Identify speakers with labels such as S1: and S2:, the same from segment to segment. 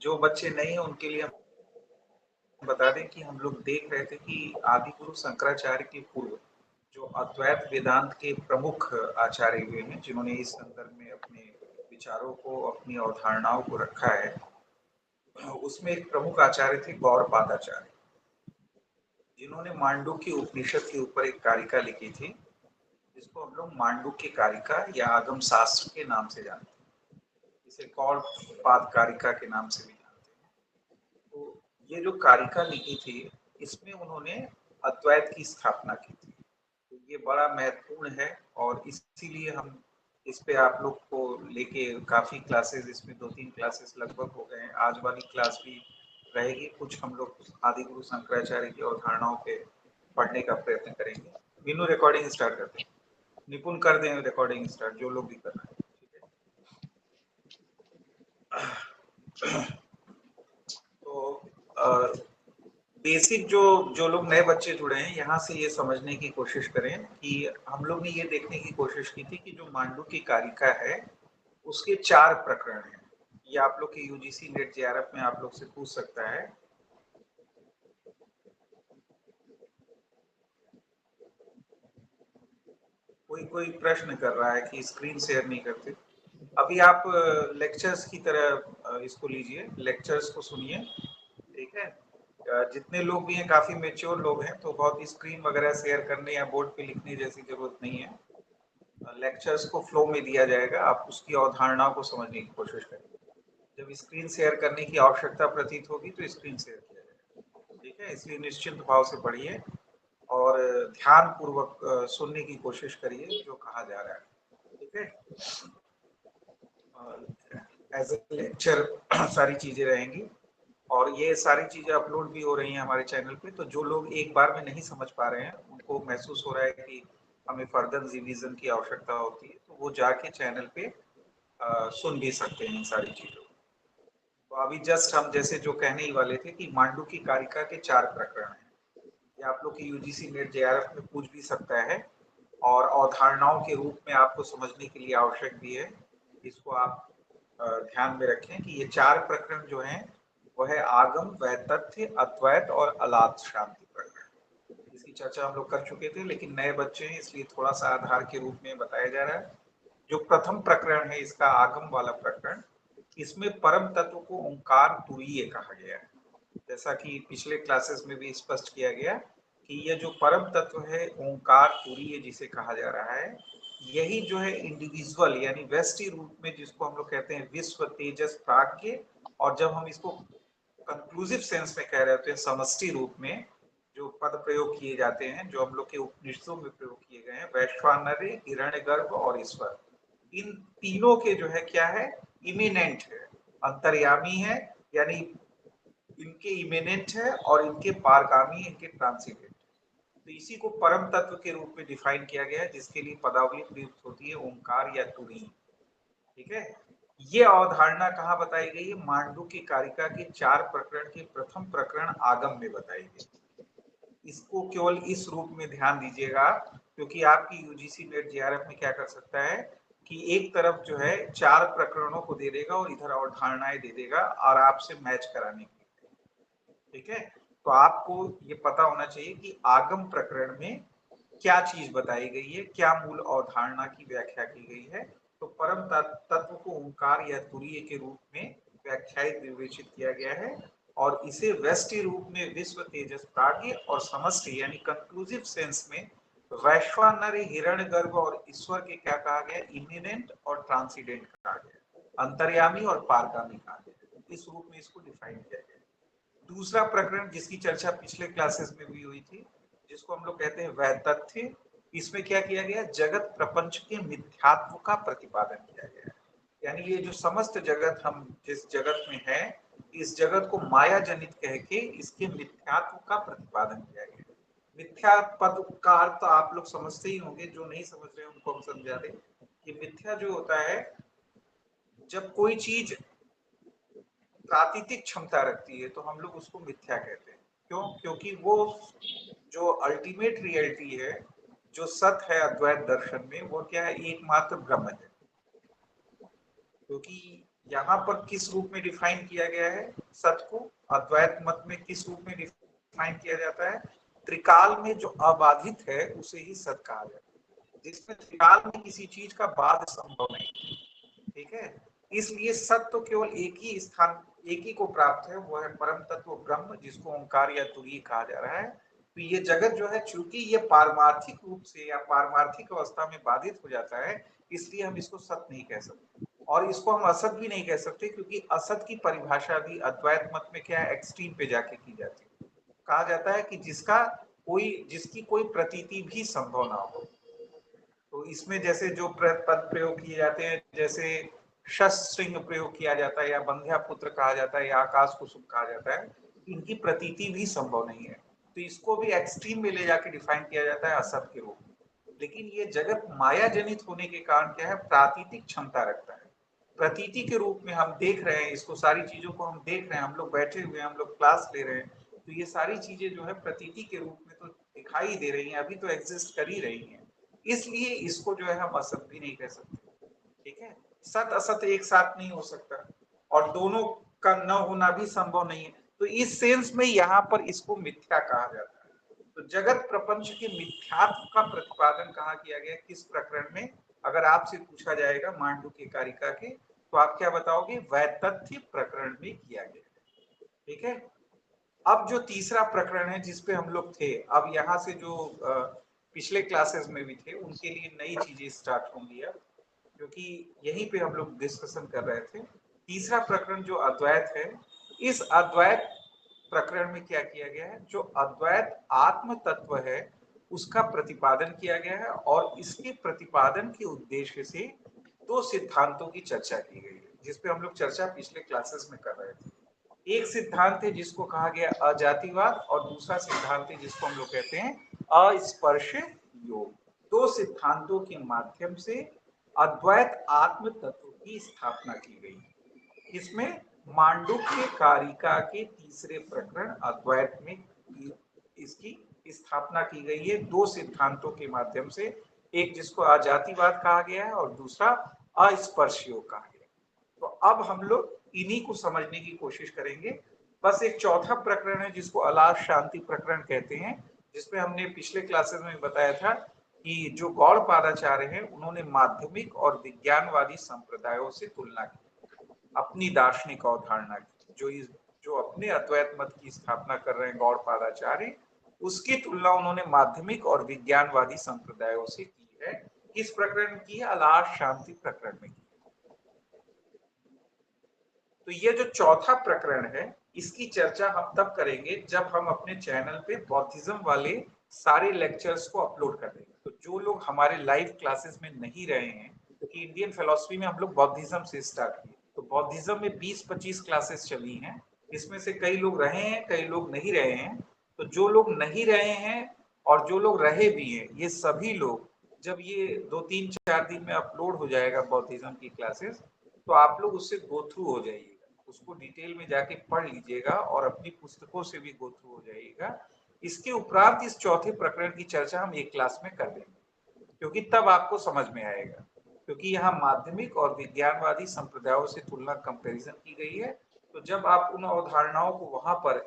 S1: जो बच्चे नहीं हैं उनके लिए हम बता दें कि हम लोग देख रहे थे कि आदि गुरु शंकराचार्य के पूर्व जो अद्वैत वेदांत के प्रमुख आचार्य हुए हैं, जिन्होंने इस संदर्भ में अपने विचारों को, अपनी अवधारणाओं को रखा है, उसमें एक प्रमुख आचार्य थे गौड़पादाचार्य, जिन्होंने मांडुक्य उपनिषद के ऊपर एक कारिका लिखी थी, जिसको हम लोग मांडुक्य कारिका या आगम शास्त्र के नाम से जानते हैं। इसे गौड़पाद कारिका के नाम से भी जानते हैं। तो ये जो कारिका लिखी थी, इसमें उन्होंने अद्वैत की स्थापना की थी। तो ये बड़ा महत्वपूर्ण है और इसीलिए हम इस पे आप लोग को लेके काफ़ी क्लासेस, इसमें 2-3 क्लासेस लगभग हो गए हैं। आज वाली क्लास भी रहेगी। कुछ हम लोग आदिगुरु शंकराचार्य की अवधारणाओं पे पढ़ने का प्रयत्न करेंगे। मीनू रिकॉर्डिंग स्टार्ट करते हैं। निपुण कर दें रिकॉर्डिंग स्टार्ट, जो लोग भी कर रहे हैं। ठीक है। तो बेसिक जो जो लोग नए बच्चे जुड़े हैं, यहाँ से ये समझने की कोशिश करें कि हम लोग ने ये देखने की कोशिश की थी कि जो मांडुक्य कारिका है, उसके 4 प्रकरण हैं। ये आप लोग के यूजीसी नेट जेआरएफ में आप लोग से पूछ सकता है। कोई प्रश्न कर रहा है कि स्क्रीन शेयर नहीं करते। अभी आप लेक्चर्स की तरह इसको लीजिए, लेक्चर्स को सुनिए, ठीक है। जितने लोग भी हैं काफी मेच्योर लोग हैं, तो बहुत स्क्रीन वगैरह शेयर करने या बोर्ड पे लिखने जैसी जरूरत नहीं है। लेक्चर्स को फ्लो में दिया जाएगा, आप उसकी अवधारणाओं को समझने की कोशिश करेंगे। जब स्क्रीन शेयर करने की आवश्यकता प्रतीत होगी तो स्क्रीन शेयर किया जाएगा, ठीक है। इसलिए निश्चिंत भाव से पढ़िए और ध्यान पूर्वक सुनने की कोशिश करिए जो कहा जा रहा है, ठीक है। एज ए लेक्चर सारी चीजें रहेंगी और ये सारी चीजें अपलोड भी हो रही हैं हमारे चैनल पे। तो जो लोग एक बार में नहीं समझ पा रहे हैं, उनको महसूस हो रहा है कि हमें फर्दर रिवीजन की आवश्यकता होती है, तो वो जाके चैनल पे सुन भी सकते हैं इन सारी चीजों को। तो अभी जस्ट हम जैसे जो कहने ही वाले थे कि मांडुक्य कारिका के 4 प्रकरण हैं। ये आप लोग की यूजीसी नेट जेआरएफ में पूछ भी सकता है और अवधारणाओं के रूप में आपको समझने के लिए आवश्यक भी है। इसको आप ध्यान में रखें कि ये 4 प्रकरण जो हैं, वो है आगम, वैतथ्य, अद्वैत और अलाद शांति प्रकरण। इसकी चर्चा हम लोग कर चुके थे, लेकिन नए बच्चे हैं इसलिए थोड़ा सा आधार के रूप में बताया जा रहा है। जो प्रथम प्रकरण है इसका, आगम वाला प्रकरण, इसमें परम तत्व को ओंकार तुरीय कहा गया है। जैसा कि पिछले क्लासेस में भी स्पष्ट किया गया कि ये जो परम तत्व है ओंकार तुरीय जिसे कहा जा रहा है, यही जो है इंडिविजुअल यानी व्यष्टि रूप में, जिसको हम लोग कहते हैं विश्व तेजस प्राज्ञ, और जब हम इसको कंक्लूसिव सेंस में कह रहे होते हैं समष्टि रूप में, जो पद प्रयोग किए जाते हैं, जो हम लोग के उपनिषदों में प्रयोग किए गए हैं, वैश्वानर, हिरण्यगर्भ और ईश्वर, इन तीनों के जो है क्या है, इमिनेंट है, अंतर्यामी है, यानी इनके इमिनेंट है और इनके पारगामी, इनके ट्रांसीडेंट। तो इसी को परम तत्व के रूप में डिफाइन किया गया है, जिसके लिए पदावली प्रयुक्त होती है ओंकार या तुरी, ठीक है। ये अवधारणा कहाँ बताई गई है? मांडुक्य कारिका के 4 प्रकरण के प्रथम प्रकरण आगम में बताई गई। इसको केवल इस रूप में ध्यान दीजिएगा, क्योंकि आपकी यूजीसी नेट जेआरएफ में क्या कर सकता है कि एक तरफ जो है 4 प्रकरणों को दे देगा और इधर अवधारणाएं दे देगा और आपसे मैच कराने के लिए, ठीक है। तो आपको ये पता होना चाहिए कि आगम प्रकरण में क्या चीज बताई गई है, क्या मूल अवधारणा की व्याख्या की गई है। तो परम तत्व को ओंकार या तुरीय के रूप में व्याख्यायित विवेचित किया गया है और इसे व्यष्टि रूप में विश्व तेजस प्राज्ञ और समष्टि यानी कंक्लूसिव सेंस में वैश्वानर, हिरण्यगर्भ और ईश्वर के क्या कहा गया, इमिनेंट और ट्रांसीडेंट कहा गया, अंतर्यामी और पारगामी कहा गया। इस रूप में इसको डिफाइन किया गया। दूसरा प्रकरण जिसकी चर्चा पिछले क्लासेस में भी हुई थी, जिसको हम लोग कहते हैं वैतथ्य, इसमें क्या किया गया, जगत प्रपंच के मिथ्यात्व का प्रतिपादन किया गया है। यानी ये जो समस्त जगत, हम जिस जगत में है, इस जगत को माया जनित कह के इसके मिथ्यात्व का प्रतिपादन किया गया है। मिथ्या पद का अर्थ तो आप लोग समझते ही होंगे, जो नहीं समझ रहे उनको हम समझा दें कि मिथ्या जो होता है, जब कोई चीज प्रातीतिक क्षमता रखती है तो हम लोग उसको मिथ्या कहते हैं। क्यों? क्योंकि वो जो अल्टीमेट रियलिटी है, जो सत्य है अद्वैत दर्शन में, वो क्या है, एकमात्र ब्रह्म है। क्योंकि यहाँ पर किस रूप में डिफाइन किया गया है सत को? अद्वैत मत में किस रूप में डिफाइन किया जाता है? त्रिकाल में जो अबाधित है उसे ही सत कहा जाता है, जिसमें त्रिकाल में किसी चीज का बाद संभव नहीं। ठीक है, इसलिए सत तो केवल एक ही स्थान, एक ही को प्राप्त है, वो है परम तत्व ब्रह्म, जिसको ओंकार या तुरीय कहा जा रहा है। तो ये जगत जो है, चूंकि ये पारमार्थिक रूप से या पारमार्थिक अवस्था में बाधित हो जाता है, इसलिए हम इसको सत नहीं कह सकते और इसको हम असत भी नहीं कह सकते, क्योंकि असत की परिभाषा भी अद्वैत मत में क्या है, एक्सट्रीम पे जाके की जाती है। कहा जाता है कि जिसकी कोई प्रतीति भी संभव ना हो। तो इसमें जैसे जो पद प्रयोग किए जाते हैं, जैसे शस्त्रृंग प्रयोग किया जाता है, या बंध्या पुत्र कहा जाता है, या आकाश कुसुम कहा जाता है, इनकी प्रतीति भी संभव नहीं है। तो इसको भी एक्सट्रीम में ले जाके डिफाइन किया जाता है असत के रूप में। लेकिन ये जगत माया जनित होने के कारण क्या है, प्रातीतिक क्षमता रखता है। प्रतीति के रूप में हम देख रहे हैं इसको, सारी चीजों को हम देख रहे हैं, हम लोग बैठे हुए हैं, हम लोग क्लास ले रहे हैं, तो ये सारी चीजें जो है प्रतीति के रूप में तो दिखाई दे रही हैं, अभी तो एग्जिस्ट कर ही रही हैं, इसलिए इसको जो है हम असत भी नहीं कह सकते। ठीक है, सत असत एक साथ नहीं हो सकता और दोनों का न होना भी संभव नहीं है। तो इस सेंस में यहाँ पर इसको मिथ्या कहा जाता है। तो जगत प्रपंच के मिथ्यात्व का प्रतिपादन कहाँ किया गया, किस प्रकरण में? अगर आपसे पूछा जाएगा मांडुक्य कारिका के, तो आप क्या बताओगे? वैतथ्य प्रकरण में किया गया। ठीक है, अब जो तीसरा प्रकरण है जिसपे हम लोग थे, अब यहाँ से जो पिछले क्लासेस में भी थे उनके लिए नई चीजें स्टार्ट होंगी अब, क्योंकि यहीं पे हम लोग डिस्कशन कर रहे थे। तीसरा प्रकरण जो अद्वैत है, इस अद्वैत प्रकरण में क्या किया गया है, जो अद्वैत आत्म तत्व है उसका प्रतिपादन किया गया है, और इसके प्रतिपादन के उद्देश्य से दो सिद्धांतों की चर्चा की गई है, जिसपे हम लोग चर्चा पिछले क्लासेस में कर रहे थे। एक सिद्धांत है जिसको कहा गया अजातिवाद, और दूसरा सिद्धांत है जिसको हम लोग कहते हैं अस्पर्श योग। दो सिद्धांतों के माध्यम से अद्वैत आत्म तत्व की स्थापना की गई। इसमें मांडुक्य कारिका के तीसरे प्रकरण अद्वैत में इसकी स्थापना की गई है, दो सिद्धांतों के माध्यम से, एक जिसको अजातिवाद कहा गया है और दूसरा अस्पर्श योग कहा गया है। तो अब हम लोग इन्हीं को समझने की कोशिश करेंगे। बस एक चौथा प्रकरण है जिसको अलाश शांति प्रकरण कहते हैं, जिसमें हमने पिछले क्लासेस में बताया था कि जो गौड़पादाचार्य हैं उन्होंने माध्यमिक और विज्ञानवादी संप्रदायों से तुलना की अपनी दार्शनिक अवधारणा की। जो अपने अद्वैत मत की स्थापना कर रहे हैं गौड़पादाचार्य, उसकी तुलना उन्होंने माध्यमिक और विज्ञानवादी संप्रदायों से की है। किस प्रकरण में की है? अलाश शांति प्रकरण में की। तो ये जो चौथा प्रकरण है, इसकी चर्चा हम तब करेंगे जब हम अपने चैनल पे बौद्धिज्म वाले सारे लेक्चर्स को अपलोड कर देंगे। तो जो लोग हमारे लाइव क्लासेस में नहीं रहे हैं, क्योंकि इंडियन फिलॉसफी में हम लोग बौद्धिज्म से स्टार्ट किए, तो बौद्धिज्म में 20-25 क्लासेस चली हैं, इसमें से कई लोग रहे हैं, कई लोग नहीं रहे हैं। तो जो लोग नहीं रहे हैं और जो लोग रहे भी हैं, ये सभी लोग जब ये 2-3-4 दिन में अपलोड हो जाएगा बौद्धिज्म की क्लासेस, तो आप लोग उससे गो थ्रू हो जाइएगा, उसको डिटेल में जाके पढ़ लीजिएगा और अपनी पुस्तकों से भी गो थ्रू हो जाइएगा। इसके उपरांत इस चौथे प्रकरण की चर्चा हम एक क्लास में कर देंगे, क्योंकि तब आपको समझ में आएगा, क्योंकि यहाँ माध्यमिक और विज्ञानवादी संप्रदायों से तुलना कंपैरिजन की गई है। तो जब आप उन अवधारणाओं को वहां पर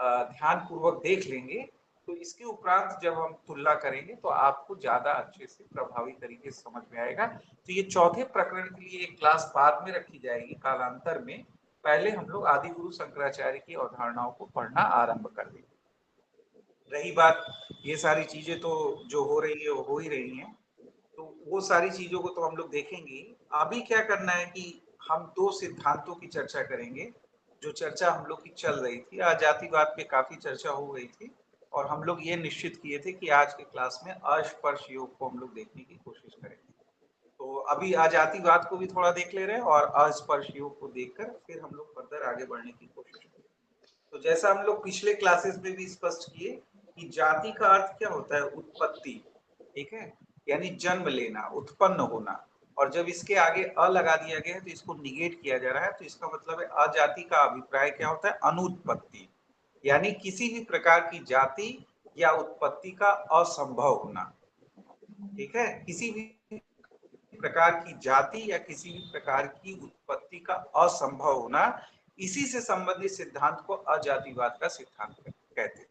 S1: ध्यान पूर्वक देख लेंगे, तो इसके उपरांत जब हम तुलना करेंगे तो आपको ज्यादा अच्छे से प्रभावी तरीके से समझ में आएगा। तो ये चौथे प्रकरण के लिए एक क्लास बाद में रखी जाएगी कालांतर में, पहले हम लोग आदि गुरु शंकराचार्य की अवधारणाओं को पढ़ना आरंभ कर देंगे। रही बात, ये सारी चीजें तो जो हो रही है वो हो ही रही हैं, तो वो सारी चीजों को तो हम लोग देखेंगे। अभी क्या करना है कि हम दो सिद्धांतों की चर्चा करेंगे, जो चर्चा हम लोग की चल रही थी। आज जातिवाद पे काफी चर्चा हो गई थी, और हम लोग ये निश्चित किए थे कि आज के क्लास में अस्पर्श योग को हम लोग देखने की कोशिश करेंगे। तो अभी आजातिवाद को भी थोड़ा देख ले रहे हैं, और अस्पर्श योग को देखकर फिर हम लोग फर्दर आगे बढ़ने की कोशिश करेंगे। तो जैसा हम लोग पिछले क्लासेस में भी स्पष्ट किए कि जाति का अर्थ क्या होता है? उत्पत्ति। ठीक है, यानी जन्म लेना, उत्पन्न होना, और जब इसके आगे अ लगा दिया गया है तो इसको निगेट किया जा रहा है, तो इसका मतलब है अजाति का अभिप्राय क्या होता है? अनुत्पत्ति, यानी किसी भी प्रकार की जाति या उत्पत्ति का असंभव होना। ठीक है, किसी भी प्रकार की जाति या किसी भी प्रकार की उत्पत्ति का असंभव होना, इसी से संबंधित सिद्धांत को अजातिवाद का सिद्धांत कहते हैं।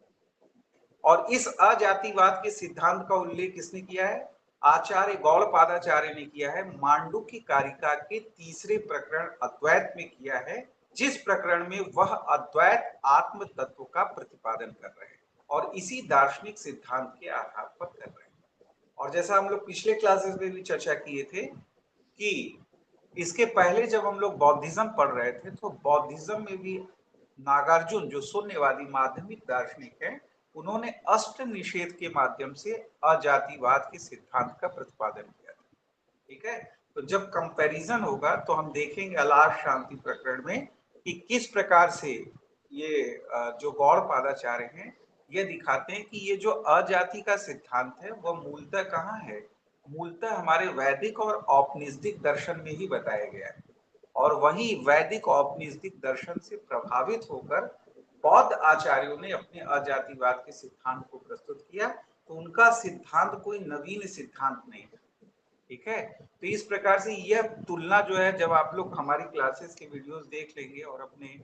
S1: और इस अजातिवाद के सिद्धांत का उल्लेख किसने किया है? आचार्य गौड़पादाचार्य ने किया है, मांडुक्य कारिका के तीसरे प्रकरण अद्वैत में किया है, जिस प्रकरण में वह अद्वैत आत्म तत्व का प्रतिपादन कर रहे हैं और इसी दार्शनिक सिद्धांत के आधार पर कर रहे हैं। और जैसा हम लोग पिछले क्लासेस में भी चर्चा किए थे कि इसके पहले जब हम लोग बौद्धिज्म पढ़ रहे थे तो बौद्धिज्म में भी नागार्जुन जो शून्यवादी माध्यमिक दार्शनिक है, उन्होंने अष्ट निषेध के माध्यम से अजातिवाद के सिद्धांत का प्रतिपादन किया था। ठीक है, तो जब कंपैरिजन होगा तो हम देखेंगे अलार शांति प्रकरण में कि किस प्रकार से ये जो गौड़पादाचार्य हैं ये दिखाते हैं कि ये जो अजाति का सिद्धांत है वह मूलतः कहाँ है? मूलतः हमारे वैदिक और औपनिषदिक दर्शन में ही बताया गया है। और वही वैदिक औपनिषदिक दर्शन से प्रभावित होकर बौद्ध आचार्यों ने अपने अजातिवाद के सिद्धांत को प्रस्तुत किया। तो उनका सिद्धांत कोई नवीन सिद्धांत नहीं है। ठीक है, तो इस प्रकार से यह तुलना जो है, जब आप लोग हमारी क्लासेस के वीडियोस देख लेंगे और अपने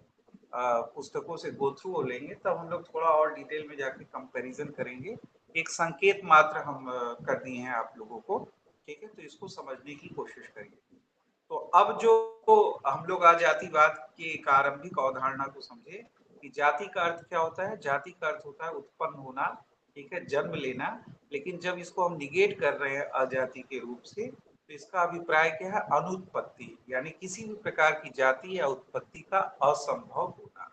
S1: पुस्तकों से गो थ्रू हो लेंगे, तब हम लोग थोड़ा और डिटेल में जाके कंपैरिजन करेंगे। एक संकेत मात्र हम कर दिए हैं आप लोगों को। ठीक है, तो इसको समझने की कोशिश करिए। तो अब जो हम लोग अजातिवाद के एक आरंभिक अवधारणा को समझे कि जाति का अर्थ क्या होता है। जाति का अर्थ होता है उत्पन्न होना, ठीक है, जन्म लेना। लेकिन जब इसको हम निगेट कर रहे हैं अजाति के रूप से, तो इसका अभिप्राय क्या है? अनुत्पत्ति, यानी किसी भी प्रकार की जाति या उत्पत्ति का असंभव होना।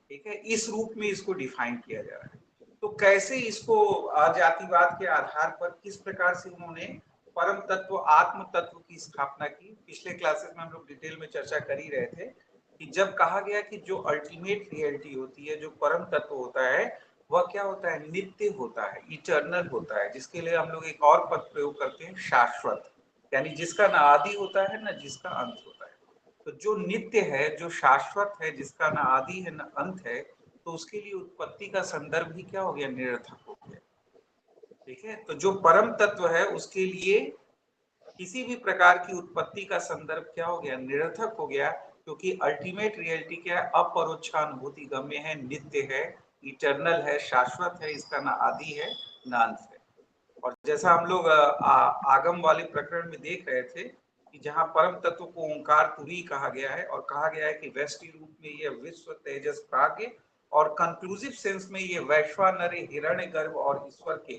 S1: ठीक है, इस रूप में इसको डिफाइन किया जा रहा है। तो कैसे इसको अजातिवाद के आधार पर किस प्रकार से उन्होंने परम तत्व आत्म तत्व की स्थापना की, पिछले क्लासेस में हम लोग डिटेल में चर्चा कर ही रहे थे कि जब कहा गया कि जो अल्टीमेट रियलिटी होती है, जो परम तत्व होता है, वह क्या होता है? नित्य होता है, इटर्नल होता है, जिसके लिए हम लोग एक और पद प्रयोग करते हैं, शाश्वत, यानी जिसका ना आदि होता है ना जिसका अंत होता है। तो जो नित्य है, जो शाश्वत है, जिसका ना आदि है ना अंत है, तो उसके लिए उत्पत्ति का संदर्भ ही क्या हो गया? निरर्थक हो गया। ठीक है, तो जो परम तत्व है उसके लिए किसी भी प्रकार की उत्पत्ति का संदर्भ क्या हो गया? निरर्थक हो गया, क्योंकि अल्टीमेट रियलिटी क्या है? अपरोक्षानुभूति गम्य है, नित्य है, इटर्नल है, शाश्वत है, इसका ना आदि है ना अंत है। और जैसा हम लोग आगम वाले प्रकरण में देख रहे थे कि जहां परम तत्व को ओंकार तुरी कहा गया है और कहा गया है कि वैष्टि रूप में यह विश्व तेजस प्राज्ञ और कंक्लूसिव सेंस में ये वैश्वानर हिरण्य गर्भ और ईश्वर के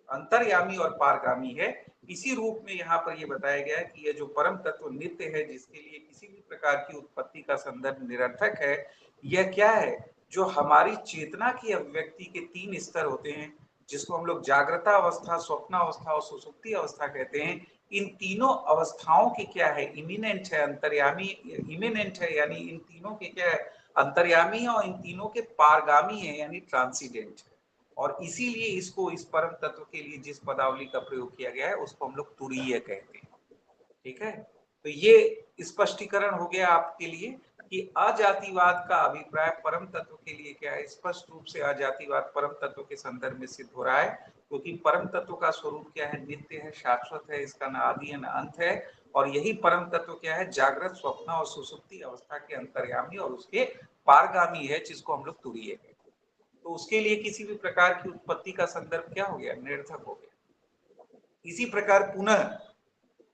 S1: अंतर्यामी और पारगामी है। इसी रूप में यहाँ पर यह बताया गया है कि यह जो परम तत्व नित्य है, जिसके लिए किसी भी प्रकार की उत्पत्ति का संदर्भ निरर्थक है, यह क्या है? जो हमारी चेतना की अभिव्यक्ति के तीन स्तर होते हैं, जिसको हम लोग जागृता अवस्था, स्वप्न अवस्था और सुसुप्ति अवस्था कहते हैं। इन तीनों अवस्थाओं की क्या है? इमिनेंट है, अंतर्यामी, इमिनेंट है, यानी इन तीनों के क्या है? अंतर्यामी है, और इन तीनों के पारगामी है, यानी ट्रांसीडेंट है। और इसीलिए इसको, इस परम तत्व के लिए जिस पदावली का प्रयोग किया गया है उसको हम लोग तुरीय कहते हैं। ठीक है, तो ये स्पष्टीकरण हो गया आपके लिए कि अजातिवाद का अभिप्राय परम तत्व के लिए क्या है। स्पष्ट रूप से अजातिवाद परम तत्व के संदर्भ में सिद्ध हो रहा है, क्योंकि परम तत्व का स्वरूप क्या है? नित्य है, शाश्वत है, इसका न आदि है न अंत है। और यही परम तत्व क्या है? जागृत, स्वप्न और सुसुप्ति अवस्था के अंतर्यामी और उसके पारगामी है, जिसको हम लोग तुरीय कहते हैं। तो उसके लिए किसी भी प्रकार की उत्पत्ति का संदर्भ क्या हो गया? निरर्थक हो गया। इसी प्रकार पुनः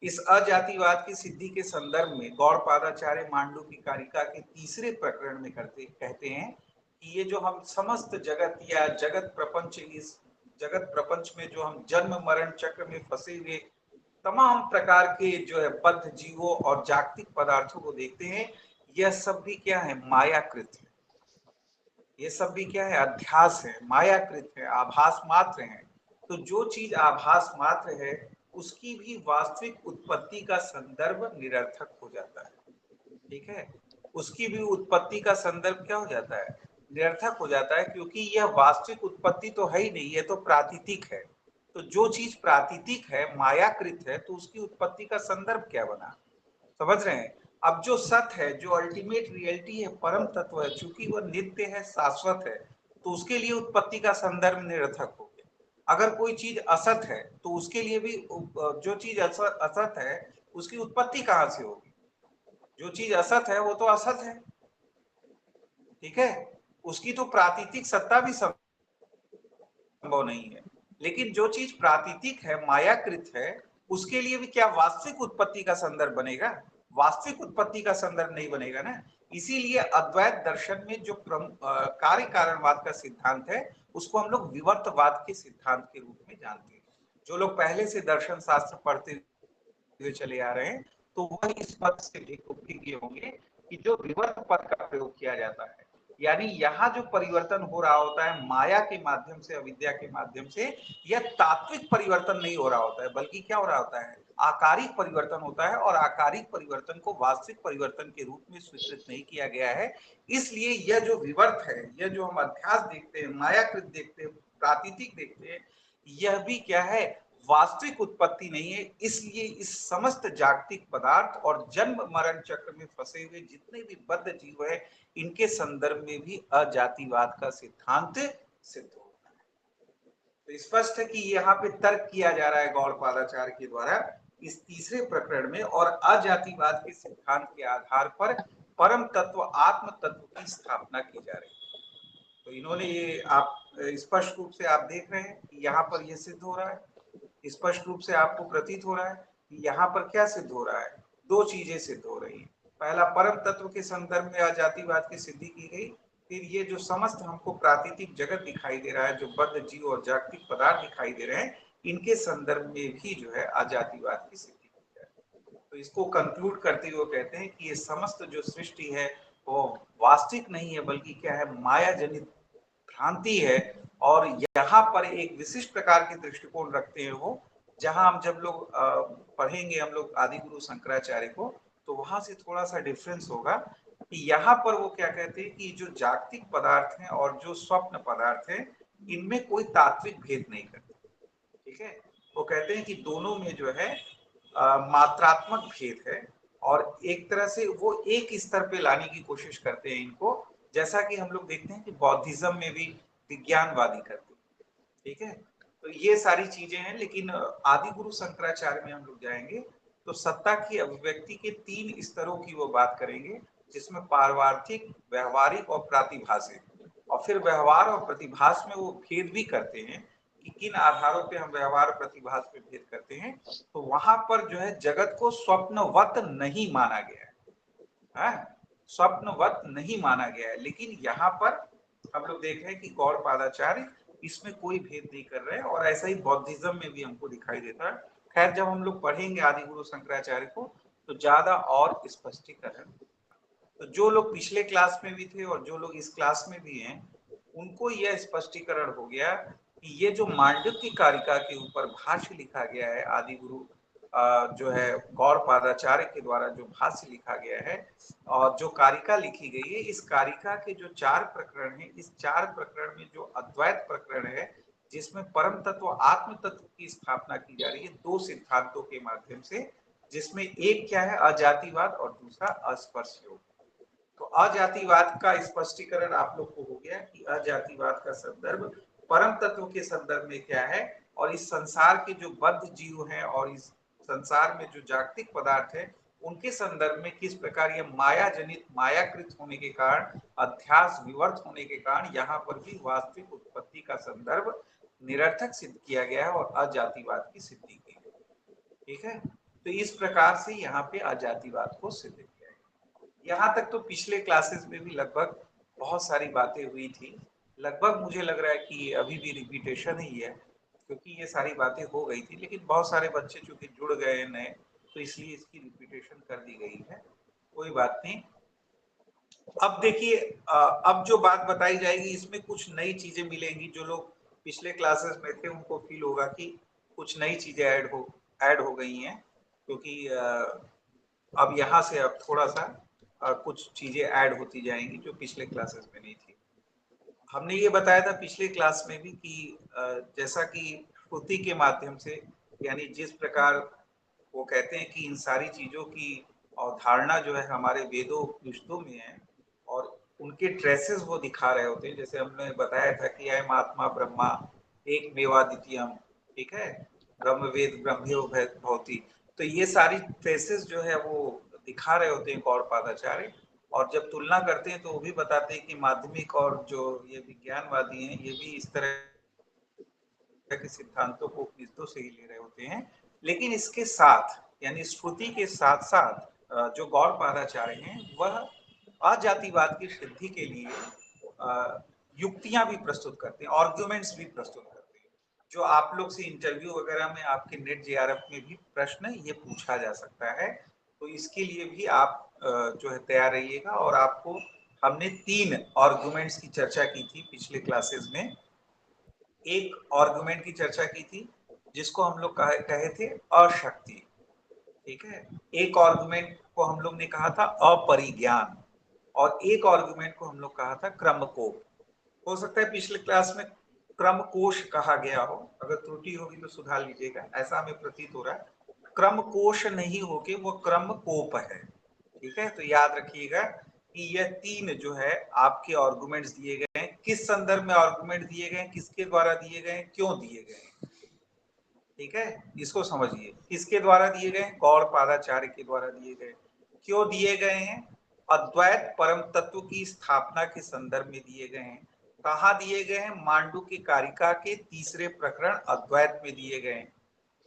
S1: इस अजातिवाद की सिद्धि के संदर्भ में गौड़पादाचार्य मांडुक्य कारिका के तीसरे प्रकरण में कहते हैं कि ये जो हम समस्त जगत या जगत प्रपंच, इस जगत प्रपंच में जो हम जन्म मरण चक्र में फंसे हुए तमाम प्रकार के जो है बद्ध जीवों और जागतिक पदार्थों को देखते हैं, यह सब भी क्या है? मायाकृत है। ये सब भी क्या है? अध्यास है, मायाकृत है, आभास मात्र है। तो जो चीज आभास मात्र है उसकी भी वास्तविक उत्पत्ति का संदर्भ निरर्थक हो जाता है। ठीक है, उसकी भी उत्पत्ति का संदर्भ क्या हो जाता है? निरर्थक हो जाता है, क्योंकि यह वास्तविक उत्पत्ति तो है ही नहीं, ये तो प्रातीतिक है। तो जो चीज प्रातीतिक है, मायाकृत है, तो उसकी उत्पत्ति का संदर्भ क्या बना? समझ रहे हैं? अब जो सत्य है, जो अल्टीमेट रियलिटी है, परम तत्व है, चूंकि वह नित्य है, शाश्वत है, तो उसके लिए उत्पत्ति का संदर्भ निरर्थक हो गया। अगर कोई चीज असत है तो उसके लिए भी, जो चीज असत है उसकी उत्पत्ति कहाँ से होगी? जो चीज असत है वो तो असत है, ठीक है, उसकी तो प्रातीतिक सत्ता भी संभव नहीं है। लेकिन जो चीज प्रातीतिक है, मायाकृत है, उसके लिए भी क्या वास्तविक उत्पत्ति का संदर्भ बनेगा? वास्तविक उत्पत्ति का संदर्भ नहीं बनेगा ना। इसीलिए अद्वैत दर्शन में जो कार्य कारणवाद का सिद्धांत है उसको हम लोग विवर्तवाद के सिद्धांत के रूप में जानते हैं। जो लोग पहले से दर्शन शास्त्र पढ़ते हुए चले आ रहे हैं तो वह इस पद से भी होंगे कि जो विवर्त पद का प्रयोग किया जाता है, यानी यहाँ जो परिवर्तन हो रहा होता है माया के माध्यम से, अविद्या के माध्यम से, यह तात्विक परिवर्तन नहीं हो रहा होता है, बल्कि क्या हो रहा होता है? आकारिक परिवर्तन होता है, और आकारिक परिवर्तन को वास्तविक परिवर्तन के रूप में स्वीकृत नहीं किया गया है। इसलिए यह जो विवर्त है, यह जो हम अध्यास देखते हैं, मायाकृत देखते हैं, प्रातीतिक देखते हैं, यह भी क्या है? वास्तविक उत्पत्ति नहीं है। इसलिए इस समस्त जागतिक पदार्थ और जन्म मरण चक्र में फंसे हुए जितने भी बद्ध जीव है, इनके संदर्भ में भी अजातिवाद का सिद्धांत सिद्ध होता है। तो स्पष्ट है कि यहाँ पे तर्क किया जा रहा है गौड़पादाचार्य के द्वारा इस तीसरे प्रकरण में, और अजातिवाद के सिद्धांत के आधार पर परम तत्व आत्म तत्व की स्थापना की जा रही है। तो इन्होंने ये, आप स्पष्ट रूप से आप देख रहे हैं कि यहाँ पर यह सिद्ध हो रहा है, स्पष्ट रूप से आपको प्रतीत हो रहा है कि यहाँ पर क्या सिद्ध हो रहा है? दो चीजें सिद्ध हो रही हैं। पहला, परम तत्व के संदर्भ में अजातिवाद की सिद्धि की गई। फिर ये जो समस्त हमको प्राकृतिक जगत दिखाई दे रहा है, जो बद्ध जीव और जागतिक पदार्थ दिखाई दे रहे हैं, इनके संदर्भ में भी जो है अजातिवाद की सिद्धि की जाए। तो इसको कंक्लूड करते हुए कहते हैं कि ये समस्त जो सृष्टि है वो वास्तविक नहीं है, बल्कि क्या है? माया जनित भ्रांति है। और यहाँ पर एक विशिष्ट प्रकार के दृष्टिकोण रखते हैं वो, जहां हम जब लोग पढ़ेंगे हम लोग आदि गुरु शंकराचार्य को, तो वहां से थोड़ा सा डिफरेंस होगा कि यहाँ पर वो क्या कहते हैं कि जो जागतिक पदार्थ हैं और जो स्वप्न पदार्थ हैं, इनमें कोई तात्विक भेद नहीं करते, ठीक है। वो कहते हैं कि दोनों में जो है मात्रात्मक भेद है, और एक तरह से वो एक स्तर पे लाने की कोशिश करते हैं इनको, जैसा कि हम लोग देखते हैं कि बौद्धिज्म में भी विज्ञानवादी करते हैं, ठीक है। तो ये सारी चीजें हैं। लेकिन आदि गुरु शंकराचार्य में हम लोग जाएंगे तो सत्ता की अभिव्यक्ति के 3 स्तरों की वो बात करेंगे, जिसमें पारवार्थिक, व्यवहारिक और प्रातिभाषिक। और फिर व्यवहार और प्रतिभास में वो भेद भी करते हैं कि किन आधारों पे हम व्यवहार प्रतिभास पे भेद करते हैं। तो वहां पर जो है जगत को स्वप्नवत नहीं माना गया है, स्वप्नवत नहीं माना गया है। लेकिन यहाँ पर हम लोग देख रहे हैं कि गौड़पादाचार्य इसमें कोई भेद नहीं कर रहे हैं, और ऐसा ही बौद्धिज्म में भी हमको दिखाई देता है। खैर, जब हम लोग पढ़ेंगे आदि गुरु शंकराचार्य को तो ज्यादा और स्पष्टीकरण। तो जो लोग पिछले क्लास में भी थे और जो लोग इस क्लास में भी हैं, उनको यह स्पष्टीकरण हो गया कि ये जो मांडव्य कारिका के ऊपर भाष्य लिखा गया है, आदि गुरु जो है गौड़पादाचार्य के द्वारा जो भाष्य लिखा गया है और जो कारिका लिखी गई है, इस कारिका के जो 4 प्रकरण हैं, इस 4 प्रकरण में जो अद्वैत प्रकरण है, जिसमें परम तत्व आत्म तत्व की स्थापना की जा रही है 2 सिद्धांतों के माध्यम से, जिसमें एक क्या है? अजातिवाद, और दूसरा अस्पर्श योग। तो अजातिवाद का स्पष्टीकरण आप लोग को हो गया कि अजातिवाद का संदर्भ परम तत्व के संदर्भ में क्या है, और इस संसार के जो बद्ध जीव हैं और इस संसार में जो जागतिक पदार्थ है, उनके संदर्भ में किस प्रकार ये माया जनित, मायाकृत होने के कारण, अध्यास विवर्त होने के कारण यहाँ पर भी वास्तविक उत्पत्ति का संदर्भ निरर्थक सिद्ध किया गया है और अजातिवाद की सिद्धि की गई, ठीक है। तो इस प्रकार से यहाँ पे अजातिवाद को सिद्ध किया। यहाँ तक तो पिछले क्लासेस में भी लगभग बहुत सारी बातें हुई थी। लगभग मुझे लग रहा है कि अभी भी रिपीटेशन ही है, क्योंकि ये सारी बातें हो गई थी, लेकिन बहुत सारे बच्चे चूंकि जुड़ गए हैं नए, तो इसलिए इसकी रिपीटेशन कर दी गई है। कोई बात नहीं। अब देखिए, अब जो बात बताई जाएगी इसमें कुछ नई चीजें मिलेंगी। जो लोग पिछले क्लासेस में थे उनको फील होगा कि कुछ नई चीजें ऐड हो गई हैं, क्योंकि अब यहाँ से अब थोड़ा सा कुछ चीजें ऐड होती जाएंगी जो पिछले क्लासेस में नहीं थी। हमने ये बताया था पिछले क्लास में भी कि जैसा कि श्रुति के माध्यम से, यानी जिस प्रकार वो कहते हैं कि इन सारी चीजों की अवधारणा जो है हमारे वेदों उपनिषदों में है, और उनके ट्रेसेस वो दिखा रहे होते हैं। जैसे हमने बताया था कि अयम आत्मा ब्रह्मा एक मेवा द्वितीयम, ठीक है, ब्रह्म वेद ब्रह्म्यो भवति। तो ये सारी फेसेस जो है वो दिखा रहे होते हैं गौड़पादाचार्य, और जब तुलना करते हैं तो वो भी बताते हैं कि माध्यमिक और जो ये विज्ञानवादी हैं ये भी इस तरह के सिद्धांतों को उपनिषदों से ही ले रहे होते हैं। लेकिन इसके साथ यानी श्रुति के साथ साथ जो गौड़पादाचार्य हैं वह अजातिवाद की सिद्धि के लिए युक्तियां भी प्रस्तुत करते हैं, आर्ग्यूमेंट्स भी प्रस्तुत करते हैं, जो आप लोग से इंटरव्यू वगैरह में आपके नेट जेआरएफ में भी प्रश्न ये पूछा जा सकता है। तो इसके लिए भी आप जो है तैयार रहिएगा। और आपको हमने 3 आर्ग्यूमेंट्स की चर्चा की थी पिछले क्लासेस में। एक आर्गुमेंट की चर्चा की थी जिसको हम लोग कहे थे अशक्ति, ठीक है। एक आर्गुमेंट को हम लोग ने कहा था अपरिज्ञान, और एक आर्गुमेंट को हम लोग कहा था क्रमकोप। हो सकता है पिछले क्लास में क्रमकोश कहा गया हो, अगर त्रुटि होगी तो सुधार लीजिएगा, ऐसा हमें प्रतीत हो रहा है। क्रमकोश नहीं होके वो क्रमकोप है, ठीक है। तो याद रखिएगा कि यह 3 जो है आपके आर्गुमेंट्स दिए गए हैं, किस संदर्भ में आर्गुमेंट दिए गए, किसके द्वारा दिए गए, क्यों दिए गए, ठीक है। इसको समझिए, किसके द्वारा दिए गए, गौड़पादाचार्य के द्वारा दिए गए। क्यों दिए गए हैं, अद्वैत परम तत्व की स्थापना के संदर्भ में दिए गए हैं। कहाँ दिए गए हैं, मांडू की कारिका के 3रे प्रकरण अद्वैत में दिए गए हैं,